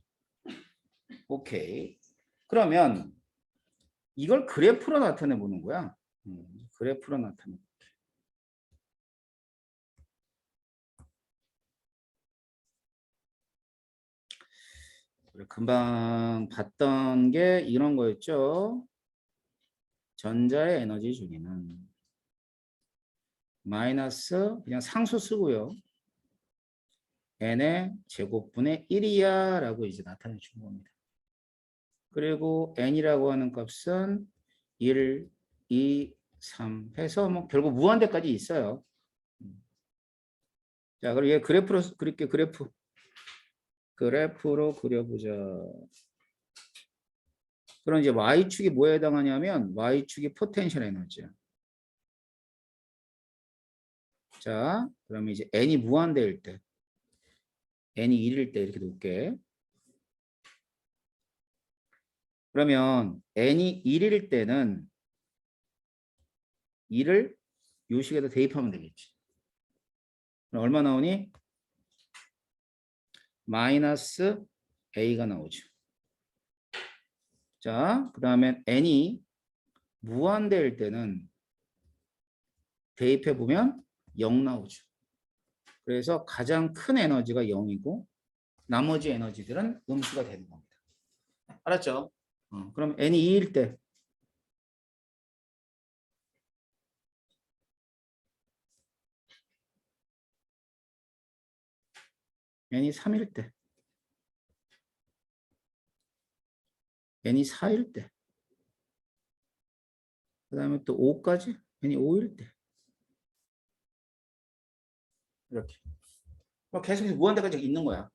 오케이. 그러면 이걸 그래프로 나타내 보는 거야. 그래프로 나타내. 금방 봤던 게 이런 거였죠. 전자의 에너지 준위는 마이너스 그냥 상수 쓰고요. n의 제곱분의 1이야 라고 이제 나타내 준 겁니다. 그리고 n이라고 하는 값은 1, 2, 3 해서 뭐 결국 무한대까지 있어요. 자, 그럼 얘 그래프로 그릴게. 그래프로 그려보자. 그럼 이제 y축이 뭐에 해당하냐면 y축이 포텐셜 에너지야. 자, 그러면 이제 n이 무한대일 때, n이 1일 때 이렇게 놓을게. 그러면 n이 1일 때는 1을 요 식에다 대입하면 되겠지. 그럼 얼마 나오니? 마이너스 A가 나오죠. 자, 그 다음에 n이 무한대일 때는 대입해 보면 0 나오죠. 그래서 가장 큰 에너지가 0이고 나머지 에너지들은 음수가 되는 겁니다. 알았죠? 그럼 n이 2일 때 n이 3일 때 n이 4일 때 그 다음에 또 5까지 n이 5일 때 이렇게 계속 무한대까지 있는 거야.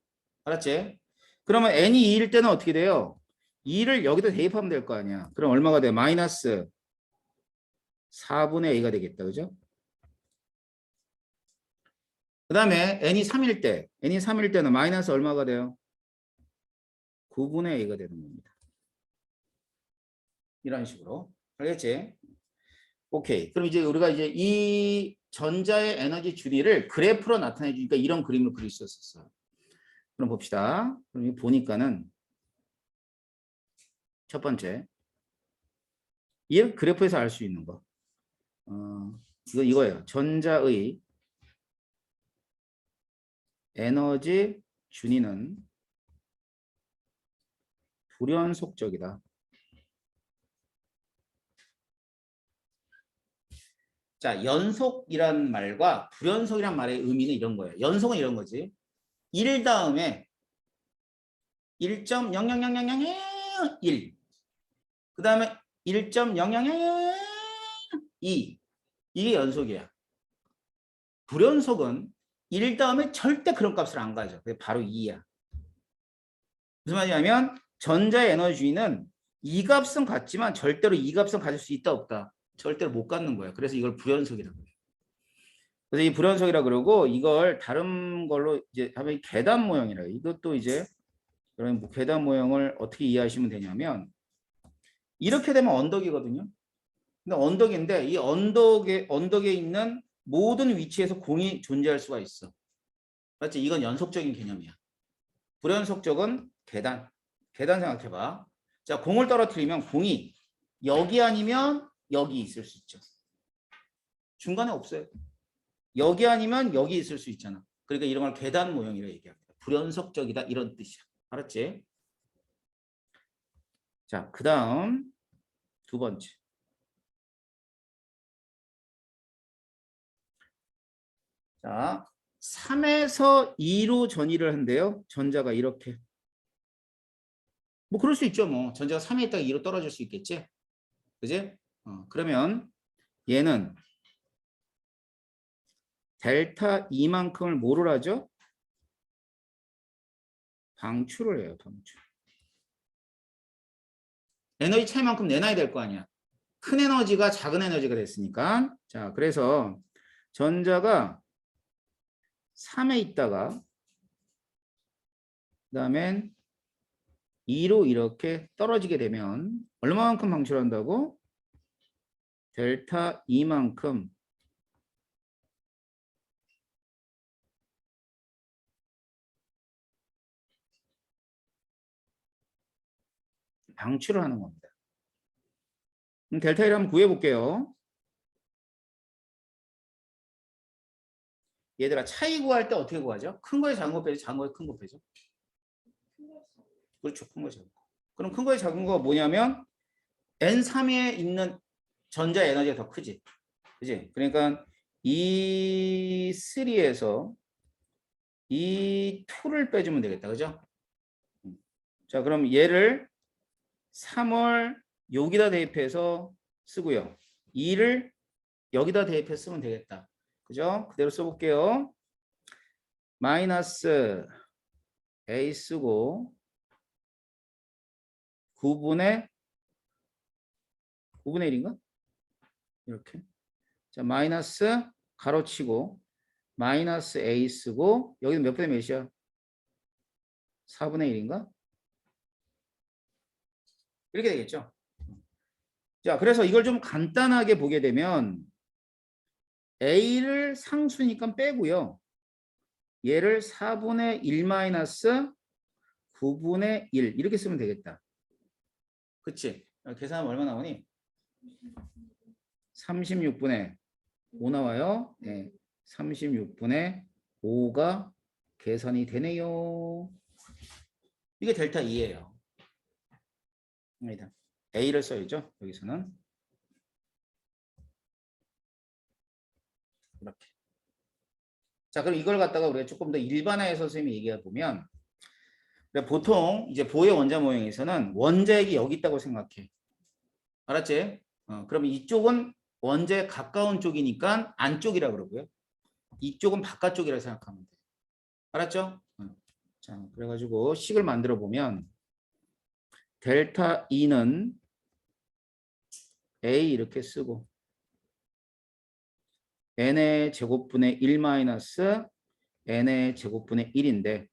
알았지? 그러면 n이 2일 때는 어떻게 돼요? 2를 여기다 대입하면 될 거 아니야. 그럼 얼마가 돼? 마이너스 4분의 a가 되겠다. 그죠? 그 다음에 n이 3일 때는 마이너스 얼마가 돼요? 9분의 a가 되는 겁니다. 이런 식으로. 알겠지? 오케이. 그럼 이제 우리가 이제 이 전자의 에너지 준위를 그래프로 나타내 주니까 이런 그림을 그릴 수 있었어요. 그럼 봅시다. 그럼 보니까는 첫 번째 이 그래프에서 알 수 있는 거. 이거예요. 전자의 에너지 준위는 불연속적이다. 자, 연속이란 말과 불연속이란 말의 의미는 이런 거예요. 연속은 이런 거지. 1 다음에 1.0000001. 그 다음에 1.00002. 이게 연속이야. 불연속은 1 다음에 절대 그런 값을 안 가져. 그게 바로 2야. 무슨 말이냐면 전자의 에너지 주위는 이 값은 같지만 절대로 이 값은 가질 수 있다 없다. 절대로 못 갖는 거야. 그래서 이걸 불연속이라고 해요. 그래서 이 불연속이라 그러고 이걸 다른 걸로 이제 하면 계단 모형이라. 이것도 이제 여러분 계단 모형을 어떻게 이해하시면 되냐면 이렇게 되면 언덕이거든요. 근데 언덕인데 이 언덕에 있는 모든 위치에서 공이 존재할 수가 있어. 맞지? 이건 연속적인 개념이야. 불연속적은 계단. 계단 생각해봐. 자, 공을 떨어뜨리면 공이 여기 아니면 여기 있을 수 있죠. 중간에 없어요. 여기 아니면 여기 있을 수 있잖아. 그러니까 이런 걸 계단 모형이라 얘기합니다. 불연속적이다 이런 뜻이야. 알았지? 자, 그 다음 두 번째. 자, 3에서 2로 전이를 한대요. 전자가 이렇게. 뭐 그럴 수 있죠. 뭐 전자가 3에 있다가 2로 떨어질 수 있겠지. 그지? 그러면 얘는 델타 2만큼을 뭐를 하죠? 방출을 해요. 방출. 에너지 차이만큼 내놔야 될 거 아니야. 큰 에너지가 작은 에너지가 됐으니까. 자, 그래서 전자가 3에 있다가 그다음엔 2로 이렇게 떨어지게 되면 얼마만큼 방출한다고? 델타 2만큼 방출을 하는 겁니다. 그럼 델타 1 한번 구해볼게요. 얘들아 차이 구할 때 어떻게 구하죠? 큰 거에 작은 거 빼죠? 작은 거에 큰 거 빼죠? 그렇죠. 큰 거에 작은 거. 그럼 큰 거에 작은 거 뭐냐면 N3에 있는 전자 에너지가 더 크지. 그지? 그러니까 E3에서 E2를 빼주면 되겠다. 그죠? 자, 그럼 얘를 3월 여기다 대입해서 쓰고요. 2를 여기다 대입해서 쓰면 되겠다. 그죠? 그대로 써볼게요. 마이너스 A 쓰고 9분의 1인가? 이렇게. 자, 마이너스 가로치고 마이너스 A 쓰고 여기는 몇 분의 몇이야? 4분의 1인가? 이렇게 되겠죠. 자, 그래서 이걸 좀 간단하게 보게 되면 A를 상수니까 빼고요. 얘를 4분의 1 마이너스 9분의 1 이렇게 쓰면 되겠다. 그치? 계산하면 얼마 나오니? 36분의 5 나와요. 네. 36분의 5가 계산이 되네요. 이게 델타 2예요. A를 써야죠. 여기서는. 이렇게. 자, 그럼 이걸 갖다가 우리가 조금 더 일반화해서 선생님이 얘기해 보면 보통 이제 보의 원자 모형에서는 원자핵이 여기 있다고 생각해. 알았지? 그러면 이쪽은 원자에 가까운 쪽이니까 안쪽이라 그러고요. 이쪽은 바깥쪽이라 생각하면 돼. 알았죠? 자, 그래가지고 식을 만들어 보면 델타 E는 A 이렇게 쓰고 n의 제곱분의 1 마이너스 n의 제곱분의 1인데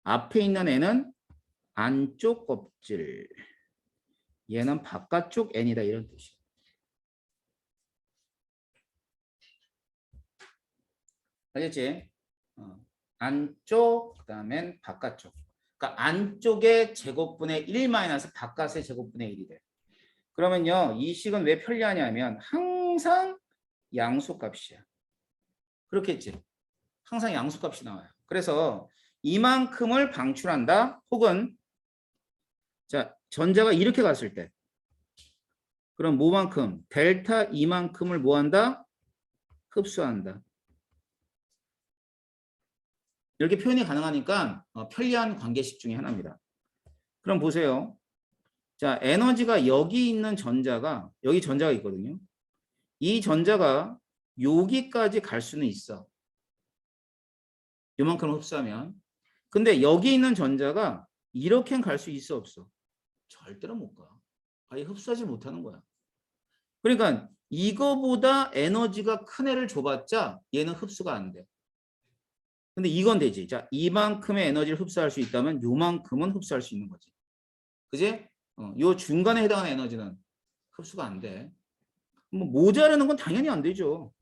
앞에 있는 n은 안쪽 껍질, 얘는 바깥쪽 n이다 이런 뜻이에요. 알겠지? 안쪽 그다음엔 바깥쪽. 그러니까 안쪽의 제곱분의 1 마이너스 바깥의 제곱분의 1이 돼. 그러면요, 이 식은 왜 편리하냐면 항상 양수값이야. 그렇겠지? 항상 양수값이 나와요. 그래서 이만큼을 방출한다. 혹은 자 전자가 이렇게 갔을 때 그럼 뭐만큼? 델타 이만큼을 뭐한다? 흡수한다. 이렇게 표현이 가능하니까 편리한 관계식 중에 하나입니다. 그럼 보세요. 자, 에너지가 여기 있는 전자가 여기 전자가 있거든요. 이 전자가 여기까지 갈 수는 있어. 요만큼 흡수하면. 근데 여기 있는 전자가 이렇게는 갈 수 있어 없어? 절대로 못 가. 아예 흡수하지 못하는 거야. 그러니까 이거보다 에너지가 큰 애를 줘봤자 얘는 흡수가 안 돼. 근데 이건 되지. 자, 이만큼의 에너지를 흡수할 수 있다면 요만큼은 흡수할 수 있는 거지. 그지? 요 중간에 해당하는 에너지는 흡수가 안 돼. 뭐 모자라는 건 당연히 안 되죠.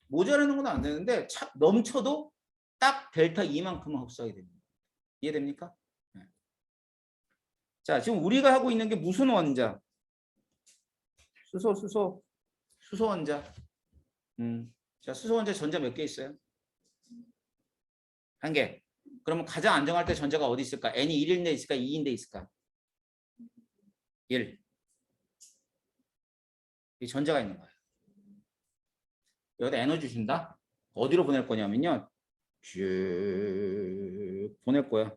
모자라는 건 안 되는데 넘쳐도 딱 델타 2만큼은 흡수하게 됩니다. 이해됩니까? 네. 자, 지금 우리가 하고 있는 게 무슨 원자? 수소 원자. 자, 수소 원자 전자 몇 개 있어요? 한 개. 그러면 가장 안정할 때 전자가 어디 있을까? n이 1인데 있을까? 2인데 있을까? 1. 이 전자가 있는 거예요. 여기다 에너지 준다? 어디로 보낼 거냐면요. 쭉 보낼 거야.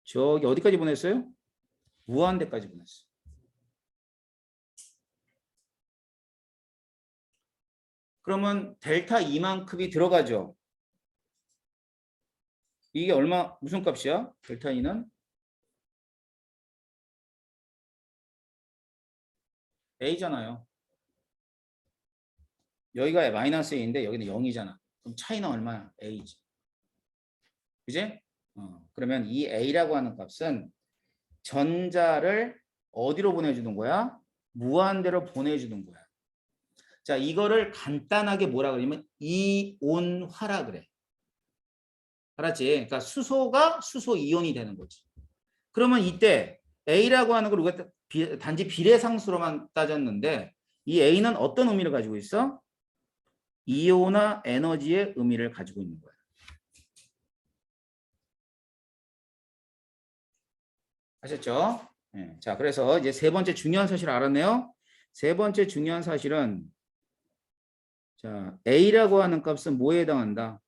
저기 어디까지 보냈어요? 무한대까지 보냈어. 그러면 델타 2만큼이 들어가죠. 이게 얼마 무슨 값이야? 델타 2는 A잖아요. 여기가 마이너스 A인데 여기는 0이잖아. 그럼 차이는 얼마야? A지. 그지? 그러면 이 A라고 하는 값은 전자를 어디로 보내주는 거야? 무한대로 보내주는 거야. 자, 이거를 간단하게 뭐라 그러냐면 이온화라 그래. 알았지? 그러니까 수소가 수소 이온이 되는 거지. 그러면 이때 A라고 하는 걸 우리가 단지 비례상수로만 따졌는데 이 A는 어떤 의미를 가지고 있어? 이온화 에너지의 의미를 가지고 있는 거야. 아셨죠? 네. 자, 그래서 이제 세 번째 중요한 사실을 알았네요. 세 번째 중요한 사실은 자, A라고 하는 값은 뭐에 해당한다?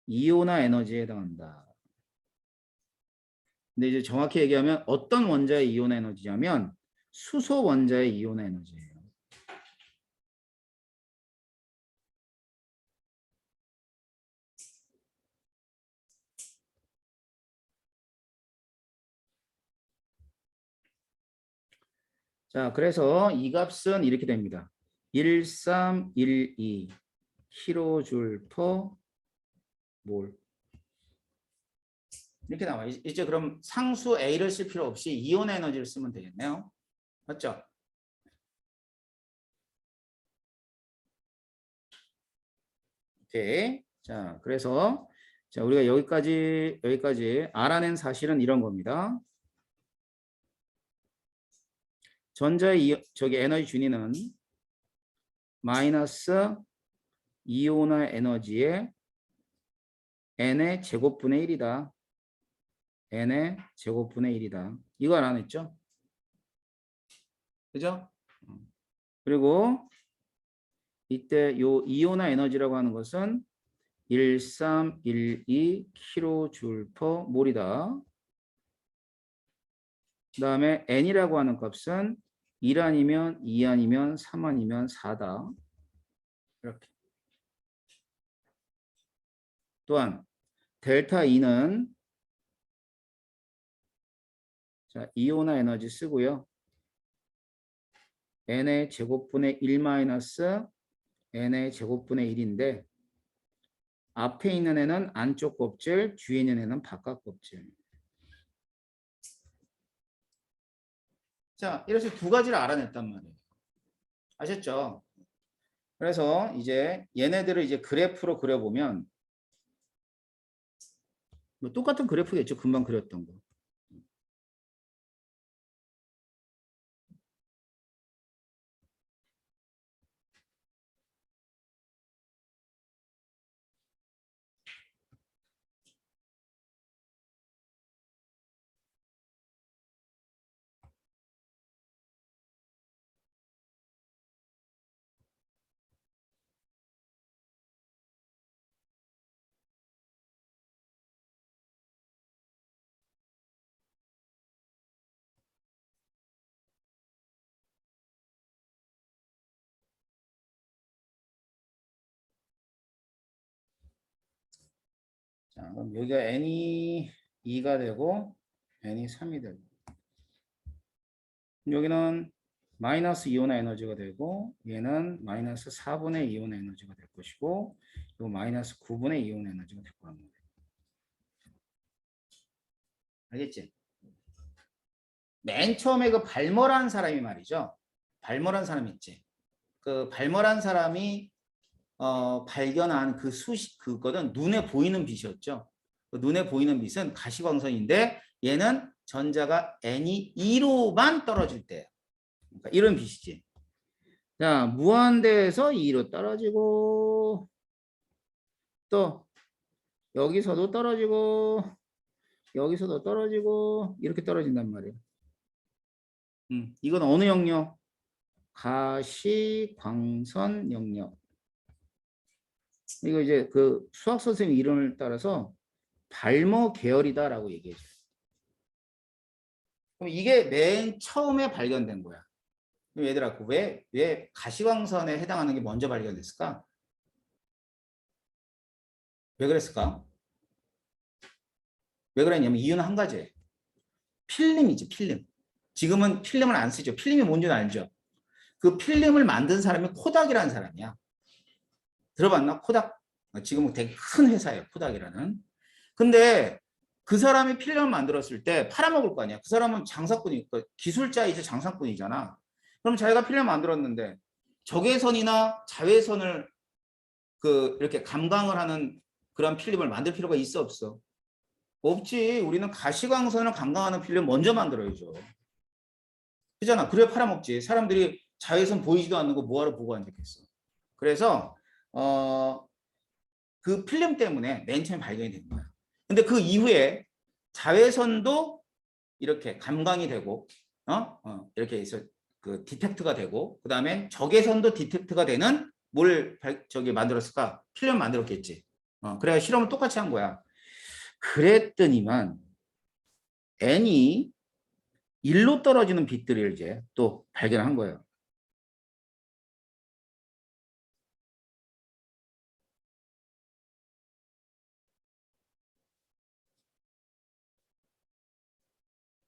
이온화 에너지에 해당한다. 근데 이제 정확히 얘기하면 어떤 원자의 이온화 에너지냐면 수소 원자의 이온화 에너지예요. 자, 그래서 이 값은 이렇게 됩니다. 1312 킬로줄 퍼 몰. 이렇게 나와요. 이제 그럼 상수 A를 쓸 필요 없이 이온 에너지를 쓰면 되겠네요. 맞죠? 오케이. 자, 그래서 자, 우리가 여기까지 알아낸 사실은 이런 겁니다. 전자의 저기 에너지 준위는 마이너스 이온화 에너지의 n의 제곱분의 1이다. n의 제곱분의 1이다. 이거 알아냈죠? 그죠? 그리고 이때 요 이온화 에너지라고 하는 것은 1312 kJ/몰이다. 그 다음에 n이라고 하는 값은 1 아니면 2 아니면 3 아니면 4다. 이렇게. 또한 델타 E는 자, 이온화 에너지 쓰고요. n의 제곱분의 1 마이너스 n의 제곱분의 1인데 앞에 있는 애는 안쪽 껍질, 뒤에 있는 애는 바깥 껍질. 자, 이렇게 두 가지를 알아냈단 말이에요. 아셨죠? 그래서 이제 얘네들을 이제 그래프로 그려보면 뭐 똑같은 그래프겠죠. 금방 그렸던 거. 자, 그럼 여기가 n이 2가 되고 n이 3이 되고 여기는 마이너스 이온화 에너지가 되고 얘는 마이너스 4분의 이온화 에너지가 될 것이고 요 마이너스 9분의 이온화 에너지가 될 거란 말이에요. 알겠지? 맨 처음에 그 발머란 사람이 말이죠. 발머란 사람 있지. 그 발머란 사람이 발견한 그 수식 그거는 눈에 보이는 빛이었죠. 그 눈에 보이는 빛은 가시광선인데 얘는 전자가 n이 2로만 떨어질 때 그러니까 이런 빛이지. 자, 무한대에서 2로 떨어지고 또 여기서도 떨어지고 여기서도 떨어지고 이렇게 떨어진단 말이에요. 이건 어느 영역? 가시광선 영역. 이거 이제 그 수학 선생님 이름을 따라서 발머 계열이다라고 얘기해줘요. 그럼 이게 맨 처음에 발견된 거야. 그럼 얘들아, 왜 가시광선에 해당하는 게 먼저 발견됐을까? 왜 그랬을까? 왜 그랬냐면 이유는 한 가지예요. 필름이지, 필름. 지금은 필름을 안 쓰죠. 필름이 뭔지는 알죠? 그 필름을 만든 사람이 코닥이라는 사람이야. 들어봤나? 코닥. 지금은 되게 큰 회사예요. 코닥이라는. 근데 그 사람이 필름을 만들었을 때 팔아먹을 거 아니야. 그 사람은 장사꾼이니까 기술자이자 장사꾼이잖아. 그럼 자기가 필름 만들었는데 적외선이나 자외선을 그 이렇게 감광을 하는 그런 필름을 만들 필요가 있어 없어? 없지. 우리는 가시광선을 감광하는 필름 먼저 만들어야죠. 그잖아. 그래 팔아먹지. 사람들이 자외선 보이지도 않는 거 뭐하러 보고 앉았겠어. 그래서 그 필름 때문에 맨 처음에 발견이 된 거야. 근데 그 이후에 자외선도 이렇게 감광이 되고 이렇게 해서 그 디텍트가 되고 그다음에 적외선도 디텍트가 되는 뭘 저기 만들었을까? 필름 만들었겠지. 그래야 실험을 똑같이 한 거야. 그랬더니만 n이 1로 떨어지는 빛들을 이제 또 발견한 거예요.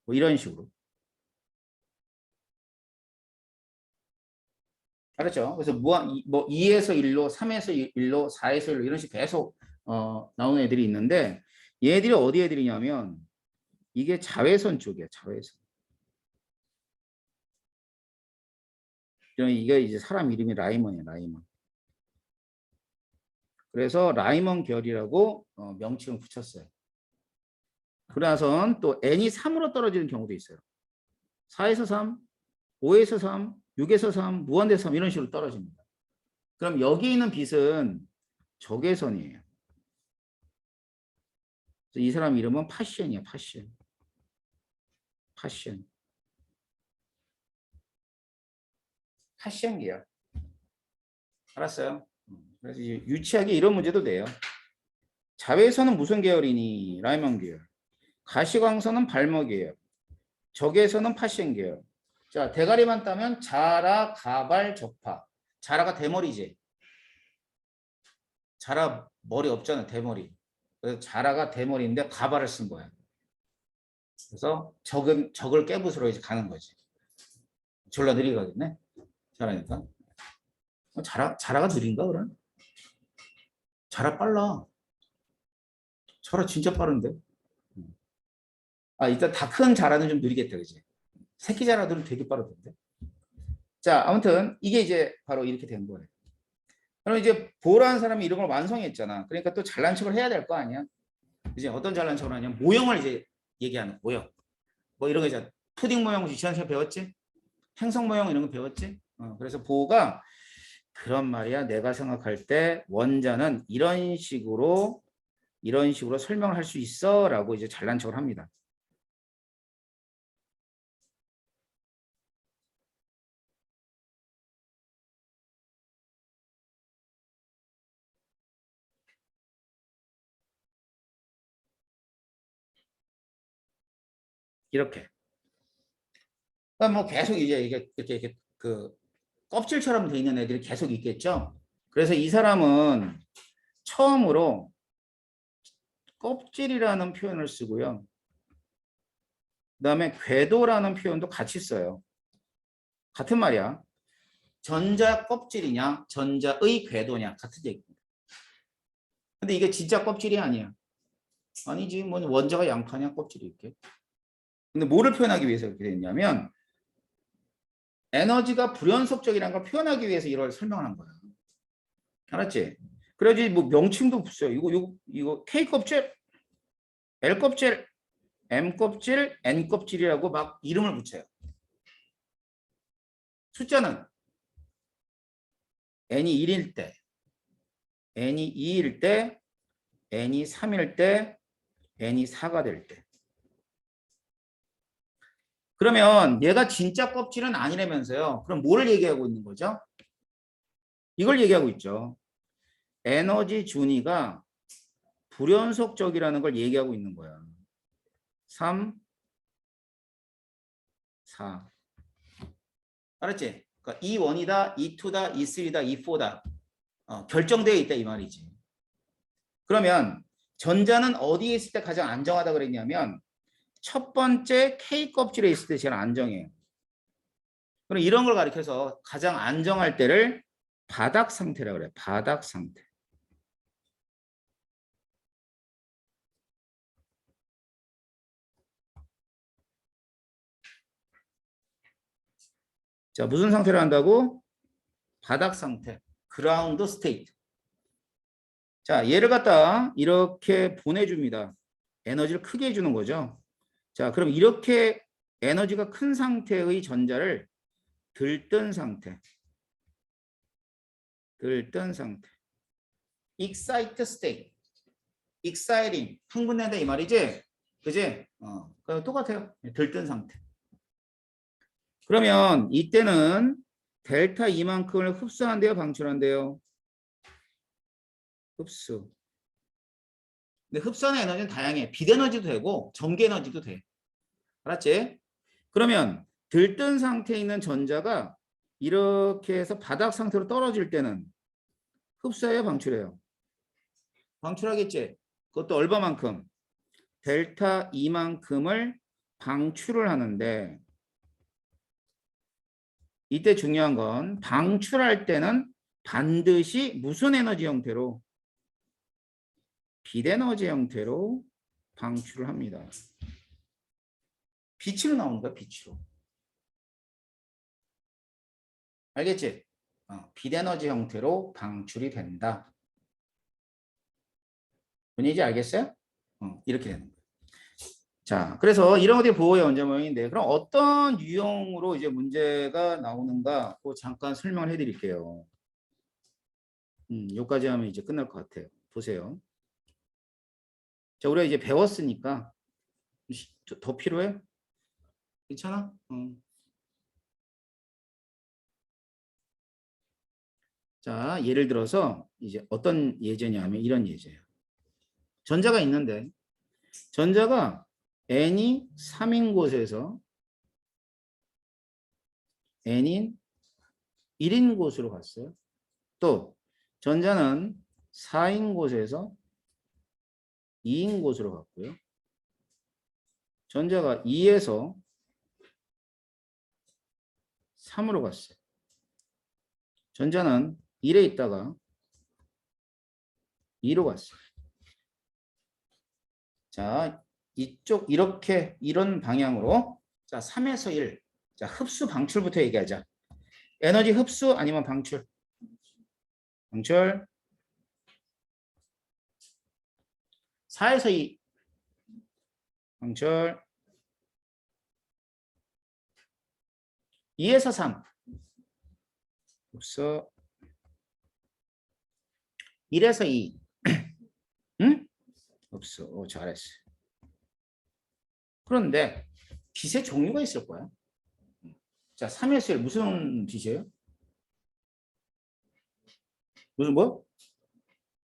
뭐 이런 식으로. 알았죠? 그래서 뭐 2에서 1로, 3에서 1로, 4에서 1로 이런 식으로 계속 나오는 애들이 있는데 얘들이 어디 애들이냐면 이게 자외선 쪽이야. 자외선. 이게 이제 사람 이름이 라이먼이야. 라이먼. 그래서 라이먼 계열이라고 명칭을 붙였어요. 그러나선 또 n이 3으로 떨어지는 경우도 있어요. 4에서 3, 5에서 3, 6에서 3, 무한대 3 이런 식으로 떨어집니다. 그럼 여기 있는 빛은 적외선이에요. 이 사람 이름은 파시엔이야. 파시엔. 파시엔. 파시엔 계열. 알았어요? 그래서 유치하게 이런 문제도 돼요. 자외선은 무슨 계열이니? 라이먼 계열. 가시광선은 발모 계열. 적외선은 파시엔 계열. 자, 대가리만 따면 자라, 가발, 적파. 자라가 대머리지. 자라 머리 없잖아, 대머리. 그래서 자라가 대머리인데 가발을 쓴 거야. 그래서 적을 깨부수러 이제 가는 거지. 졸라 느리게 가겠네. 자라니까. 자라가 느린가 그럼? 자라 빨라. 자라 진짜 빠른데. 아, 일단 다 큰 자라는 좀 느리겠다, 그지? 새끼 자라들은 되게 빠르던데. 자, 아무튼 이게 이제 바로 이렇게 된 거예요. 그럼 이제 보라는 사람이 이런 걸 완성했잖아. 그러니까 또 잘난 척을 해야 될 거 아니야. 이제 어떤 잘난 척을 하냐면 모형을 이제 얘기하는 모형. 뭐 이런 거 이제 푸딩 모형 지난시간에 배웠지? 행성 모형 이런 거 배웠지? 그래서 보가 그런 말이야. 내가 생각할 때 원자는 이런 식으로 설명을 할 수 있어라고 이제 잘난 척을 합니다. 이렇게. 그러니까 뭐 계속 이제 이게 이렇게 그 껍질처럼 돼 있는 애들이 계속 있겠죠. 그래서 이 사람은 처음으로 껍질이라는 표현을 쓰고요. 그다음에 궤도라는 표현도 같이 써요. 같은 말이야. 전자 껍질이냐, 전자의 궤도냐 같은 얘기입니다. 근데 이게 진짜 껍질이 아니야. 아니지, 뭐 원자가 양파냐 껍질이 이렇게. 근데 뭐를 표현하기 위해서 그렇게 됐냐면 에너지가 불연속적이라는 걸 표현하기 위해서 이걸 설명을 한 거야. 알았지? 그래야지 뭐 명칭도 붙여요. 이거 K 껍질, L 껍질, M 껍질, N 껍질이라고 막 이름을 붙여요. 숫자는 N이 1일 때, N이 2일 때, N이 3일 때, N이 4가 될 때. 그러면 얘가 진짜 껍질은 아니라면서요. 그럼 뭐를 얘기하고 있는 거죠? 이걸 얘기하고 있죠. 에너지 준위가 불연속적이라는 걸 얘기하고 있는 거야. 3, 4. 알았지? 그러니까 E1이다, E2다, E3다, E4다. 결정되어 있다 이 말이지. 그러면 전자는 어디에 있을 때 가장 안정하다 그랬냐면 첫 번째 K 껍질에 있을 때 제일 안정해요. 그럼 이런 걸 가리켜서 가장 안정할 때를 바닥 상태라고 그래요. 바닥 상태. 자, 무슨 상태를 한다고? 바닥 상태. 그라운드 스테이트. 자, 얘를 갖다 이렇게 보내줍니다. 에너지를 크게 해주는 거죠. 자, 그럼 이렇게 에너지가 큰 상태의 전자를 들뜬 상태. 들뜬 상태. excite state. exciting. 흥분된다 이 말이지? 그지? 똑같아요. 들뜬 상태. 그러면 이때는 델타 E만큼을 흡수한대요, 방출한대요? 흡수. 근데 흡수하는 에너지는 다양해. 빛에너지도 되고 전기에너지도 돼. 알았지? 그러면 들뜬 상태에 있는 전자가 이렇게 해서 바닥 상태로 떨어질 때는 흡수해요, 방출해요? 방출하겠지? 그것도 얼마만큼? 델타 E만큼을 방출을 하는데 이때 중요한 건 방출할 때는 반드시 무슨 에너지 형태로? 빛에너지 형태로 방출을 합니다. 빛으로 나오는 거야, 빛으로. 알겠지? 빛에너지 형태로 방출이 된다. 뭔 얘기인지 알겠어요? 이렇게 되는 거예요. 자, 그래서 이런 것들이 보호의 원자 모형인데 그럼 어떤 유형으로 이제 문제가 나오는가 그 잠깐 설명을 해드릴게요. 여기까지 하면 이제 끝날 것 같아요. 보세요. 자, 우리가 이제 배웠으니까 더 필요해? 괜찮아? 자, 예를 들어서 이제 어떤 예제냐면 이런 예제예요. 전자가 있는데 전자가 n이 3인 곳에서 n인 1인 곳으로 갔어요. 또 전자는 4인 곳에서 2인 곳으로 갔고요. 전자가 2에서 3으로 갔어요. 전자는 1에 있다가 2로 갔어요. 자, 이쪽 이렇게 이런 방향으로 자, 3에서 1. 자, 흡수 방출부터 얘기하자. 에너지 흡수 아니면 방출? 방출. 4에서 2. 방출. 2에서 3. 흡수. 1에서 2. 응? 흡수. 오, 잘했어. 그런데 빛의 종류가 있을 거야. 자, 3에서 1 무슨 빛이에요? 무슨 뭐?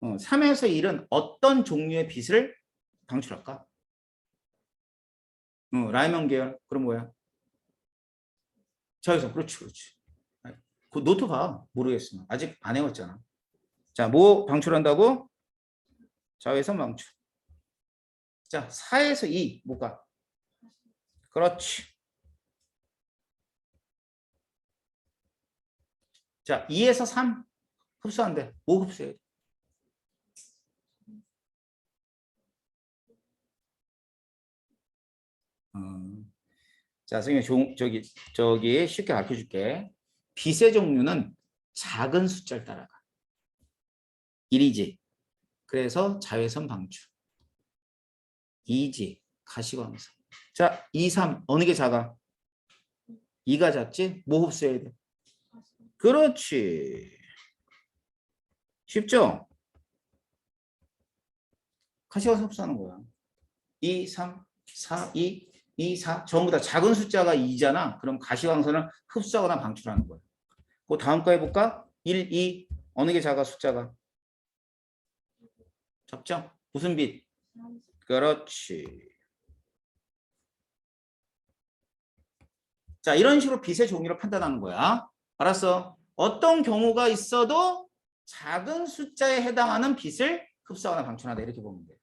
3에서 1은 어떤 종류의 빛을 방출할까? 라이먼 계열. 그럼 뭐야? 자외선. 그렇지, 그렇지. 그 노트 봐. 모르겠으면. 아직 안 해왔잖아. 자, 뭐 방출한다고? 자외선 방출. 자, 4에서 2 뭐가? 그렇지. 자, 2에서 3 흡수한대. 뭐 흡수해? 자, 선생님 저기 쉽게 가르쳐 줄게. 빛의 종류는 작은 숫자를 따라가. 1이지. 그래서 자외선 방출. 2지. 가시광선. 자, 2, 3 어느 게 작아? 2가 작지? 뭐 흡수해야 돼? 그렇지. 쉽죠? 가시광선 흡수하는 거야. 2, 3, 4, 2, 2, 4 전부 다 작은 숫자가 2잖아. 그럼 가시광선을 흡수하거나 방출하는 거야. 그 다음 거 해볼까? 1, 2 어느 게 작아 숫자가? 적죠? 무슨 빛? 그렇지. 자, 이런 식으로 빛의 종류를 판단하는 거야. 알았어? 어떤 경우가 있어도 작은 숫자에 해당하는 빛을 흡수하거나 방출한다. 이렇게 보면 돼요.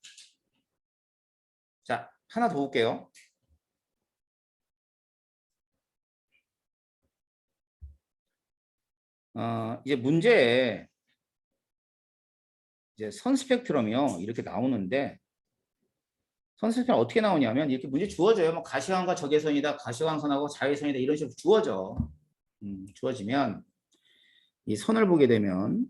자, 하나 더 볼게요. 이제 문제에 이제 선 스펙트럼이요. 이렇게 나오는데 선 스펙트럼 어떻게 나오냐면 이렇게 문제 주어져요. 뭐 가시광과 적외선이다, 가시광선하고 자외선이다 이런 식으로 주어져. 주어지면 이 선을 보게 되면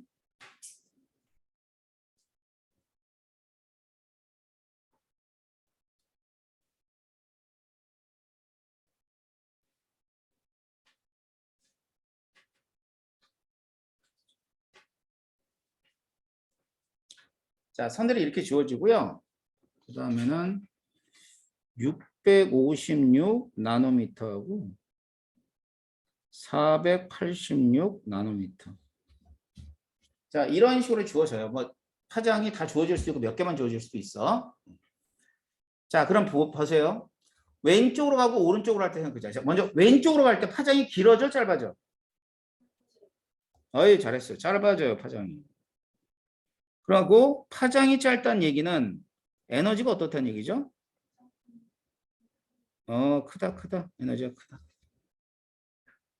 자, 선들이 이렇게 주어지고요. 그 다음에는 656 나노미터하고 486 나노미터. 자, 이런 식으로 주어져요. 뭐 파장이 다 주어질 수도 있고 몇 개만 주어질 수도 있어. 자, 그럼 보세요. 왼쪽으로 가고 오른쪽으로 할 때 생각하자. 먼저 왼쪽으로 갈 때 파장이 길어져, 짧아져? 어이, 잘했어요. 짧아져요, 파장이. 그리고 파장이 짧다는 얘기는 에너지가 어떻다는 얘기죠? 크다. 에너지가 크다.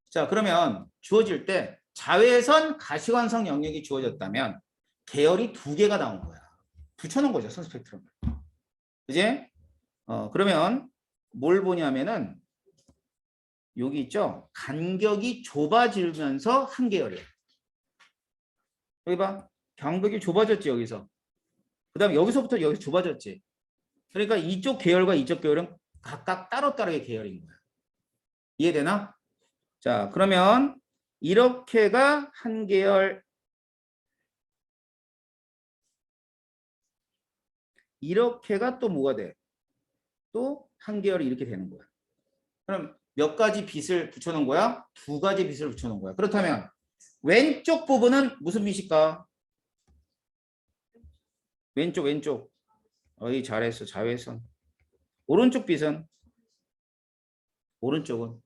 자, 그러면 주어질 때 자외선 가시광선 영역이 주어졌다면 계열이 두 개가 나온 거야. 붙여놓은 거죠, 선 스펙트럼을. 그지? 그러면 뭘 보냐면은 여기 있죠? 간격이 좁아지면서 한 계열이에요. 여기 봐. 간격이 좁아졌지, 여기서. 그다음에 여기서부터 여기 좁아졌지. 그러니까 이쪽 계열과 이쪽 계열은 각각 따로따로의 계열인 거야. 이해되나? 자, 그러면 이렇게가 한 계열, 이렇게가 또 뭐가 돼? 또 한 계열이 이렇게 되는 거야. 그럼 몇 가지 빛을 붙여놓은 거야? 두 가지 빛을 붙여놓은 거야. 그렇다면 왼쪽 부분은 무슨 빛일까? 왼쪽. 어이, 잘했어. 자외선. 오른쪽 빛은? 오른쪽은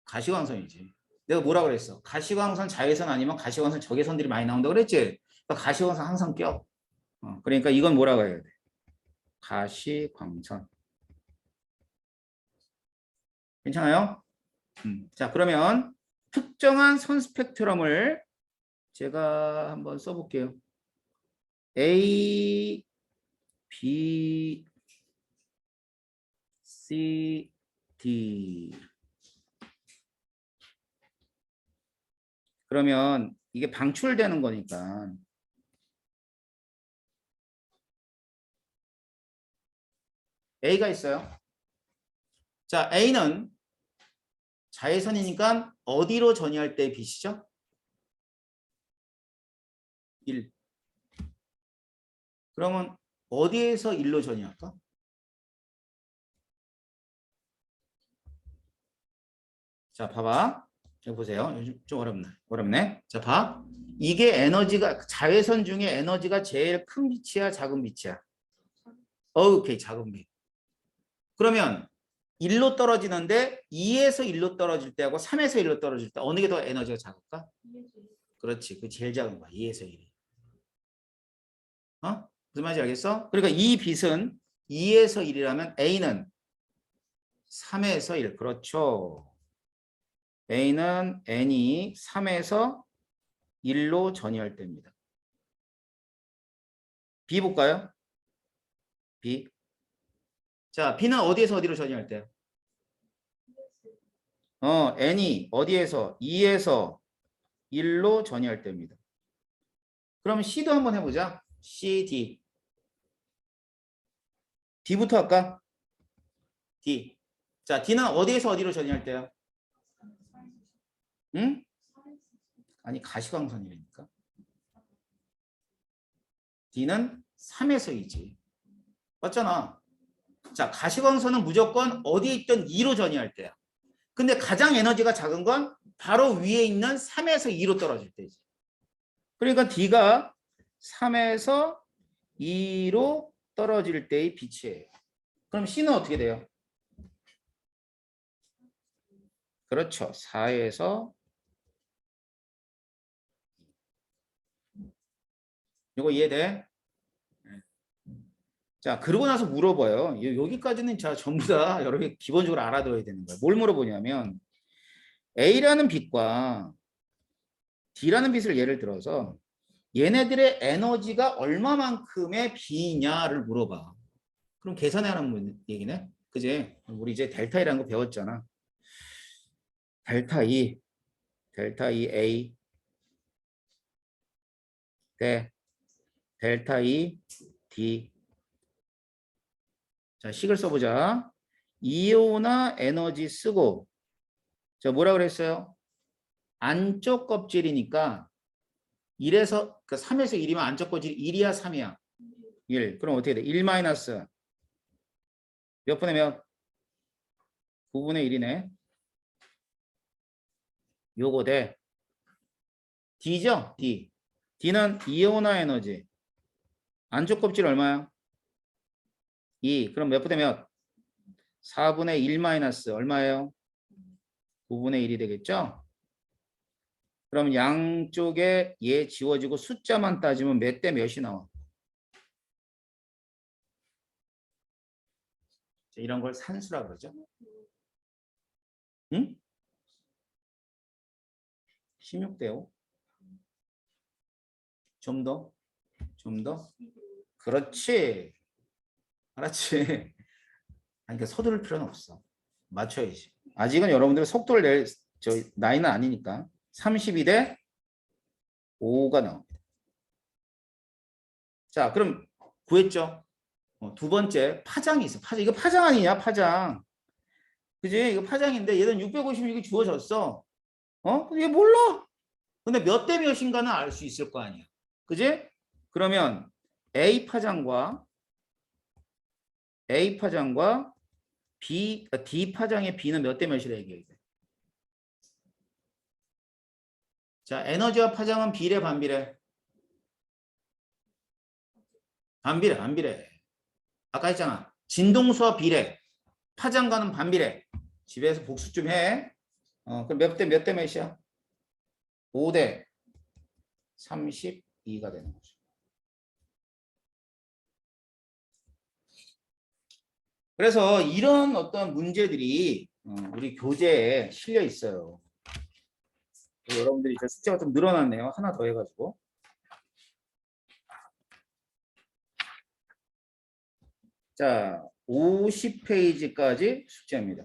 가시광선이지. 내가 뭐라 그랬어? 가시광선, 자외선 아니면 가시광선, 적외선들이 많이 나온다고 그랬지? 그러니까 가시광선 항상 껴. 그러니까 이건 뭐라고 해야 돼? 가시광선. 괜찮아요? 자, 그러면 특정한 선 스펙트럼을 제가 한번 써볼게요. A, B, C, D. 그러면 이게 방출되는 거니까 A가 있어요. 자, A는 자외선이니까 어디로 전이할 때 빛이죠? 1. 그러면 어디에서 1로 전이할까? 자, 봐봐. 여기 보세요. 좀 어렵네. 자, 봐. 이게 에너지가, 자외선 중에 에너지가 제일 큰 빛이야, 작은 빛이야? 오케이, 작은 빛. 그러면 1로 떨어지는데 2에서 1로 떨어질 때하고 3에서 1로 떨어질 때 어느 게 더 에너지가 작을까? 그렇지. 그 제일 작은 거야. 2에서 1이. 무슨 말인지 알겠어? 그러니까 이 빛은 2에서 1이라면 A는 3에서 1. 그렇죠. A는 N이 3에서 1로 전이할 때입니다. B 볼까요? B. 자, B는 어디에서 어디로 전이할 때요? N이 어디에서? 2에서 1로 전이할 때입니다. 그럼 C도 한번 해보자. C, D. D부터 할까? D. 자, D는 어디에서 어디로 전이할 때요? 응? 아니, 가시광선이라니까. D는 3에서 2지. 맞잖아. 자, 가시광선은 무조건 어디에 있던 2로 전이할 때야. 근데 가장 에너지가 작은 건 바로 위에 있는 3에서 2로 떨어질 때지. 그러니까 D가 3에서 2로 떨어질 때의 빛이에요. 그럼 C는 어떻게 돼요? 그렇죠. 4에서 이거 이해돼? 자, 그러고 나서 물어봐요. 여기까지는 자 전부 다 여러분이 기본적으로 알아둬야 되는 거예요. 뭘 물어보냐면 A라는 빛과 D라는 빛을 예를 들어서 얘네들의 에너지가 얼마만큼의 B냐를 물어봐. 그럼 계산하라는 얘기네. 그지? 우리 이제 델타 E라는 거 배웠잖아. 델타 E A 대 델타 E D. 자, 식을 써보자. 이온화 에너지 쓰고 자, 뭐라 그랬어요? 안쪽 껍질이니까 1에서 그 3에서 1이면 안쪽 껍질이 1이야 3이야? 1. 그럼 어떻게 돼? 1 마이너스 몇 분의 몇? 9분의 1이네. 요거 대 D죠? D. D는 이온화 에너지. 안쪽 껍질 얼마야? 2. 그럼 몇 분의 몇? 4분의 1 마이너스 얼마예요? 9분의 1이 되겠죠? 그럼 양쪽에 얘 지워지고 숫자만 따지면 몇 대 몇이 나와? 이런 걸 산수라 그러죠. 응? 16대 5. 좀 더? 좀 더? 그렇지. 알았지? 아니, 그러니까 서두를 필요는 없어. 맞춰야지. 아직은 여러분들 속도를 낼 나이는 아니니까. 32대 5가 나옵니다. 자, 그럼 구했죠? 두 번째 파장이 있어. 파장. 이거 파장 아니냐? 파장. 그지? 이거 파장인데 얘는 656이 주어졌어. 얘 몰라. 근데 몇 대 몇인가는 알 수 있을 거 아니야. 그지? 그러면 A 파장과 D 파장의 B는 몇 대 몇이라 얘기해. 자, 에너지와 파장은 비례, 반비례? 반비례, 반비례. 아까 했잖아. 진동수와 비례, 파장과는 반비례. 집에서 복습 좀 해. 그럼 몇 대 몇이야? 5대 32가 되는 거죠. 그래서 이런 어떤 문제들이 우리 교재에 실려 있어요. 여러분들이 이제 숙제가 좀 늘어났네요. 하나 더 해가지고. 자, 50페이지까지 숙제입니다.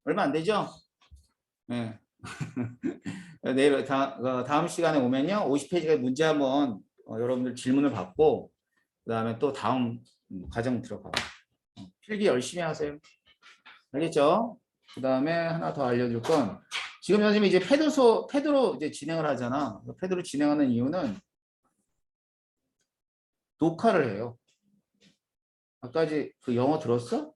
얼마 안 되죠? 네. 내일 다음 시간에 오면요. 50페이지까지 문제 한번 여러분들 질문을 받고 그 다음에 또 다음 과정 들어가요. 필기 열심히 하세요. 알겠죠? 그 다음에 하나 더 알려줄 건 지금 선생님이 이제 패드로 이제 진행을 하잖아. 패드로 진행하는 이유는 녹화를 해요. 아까 그 영어 들었어?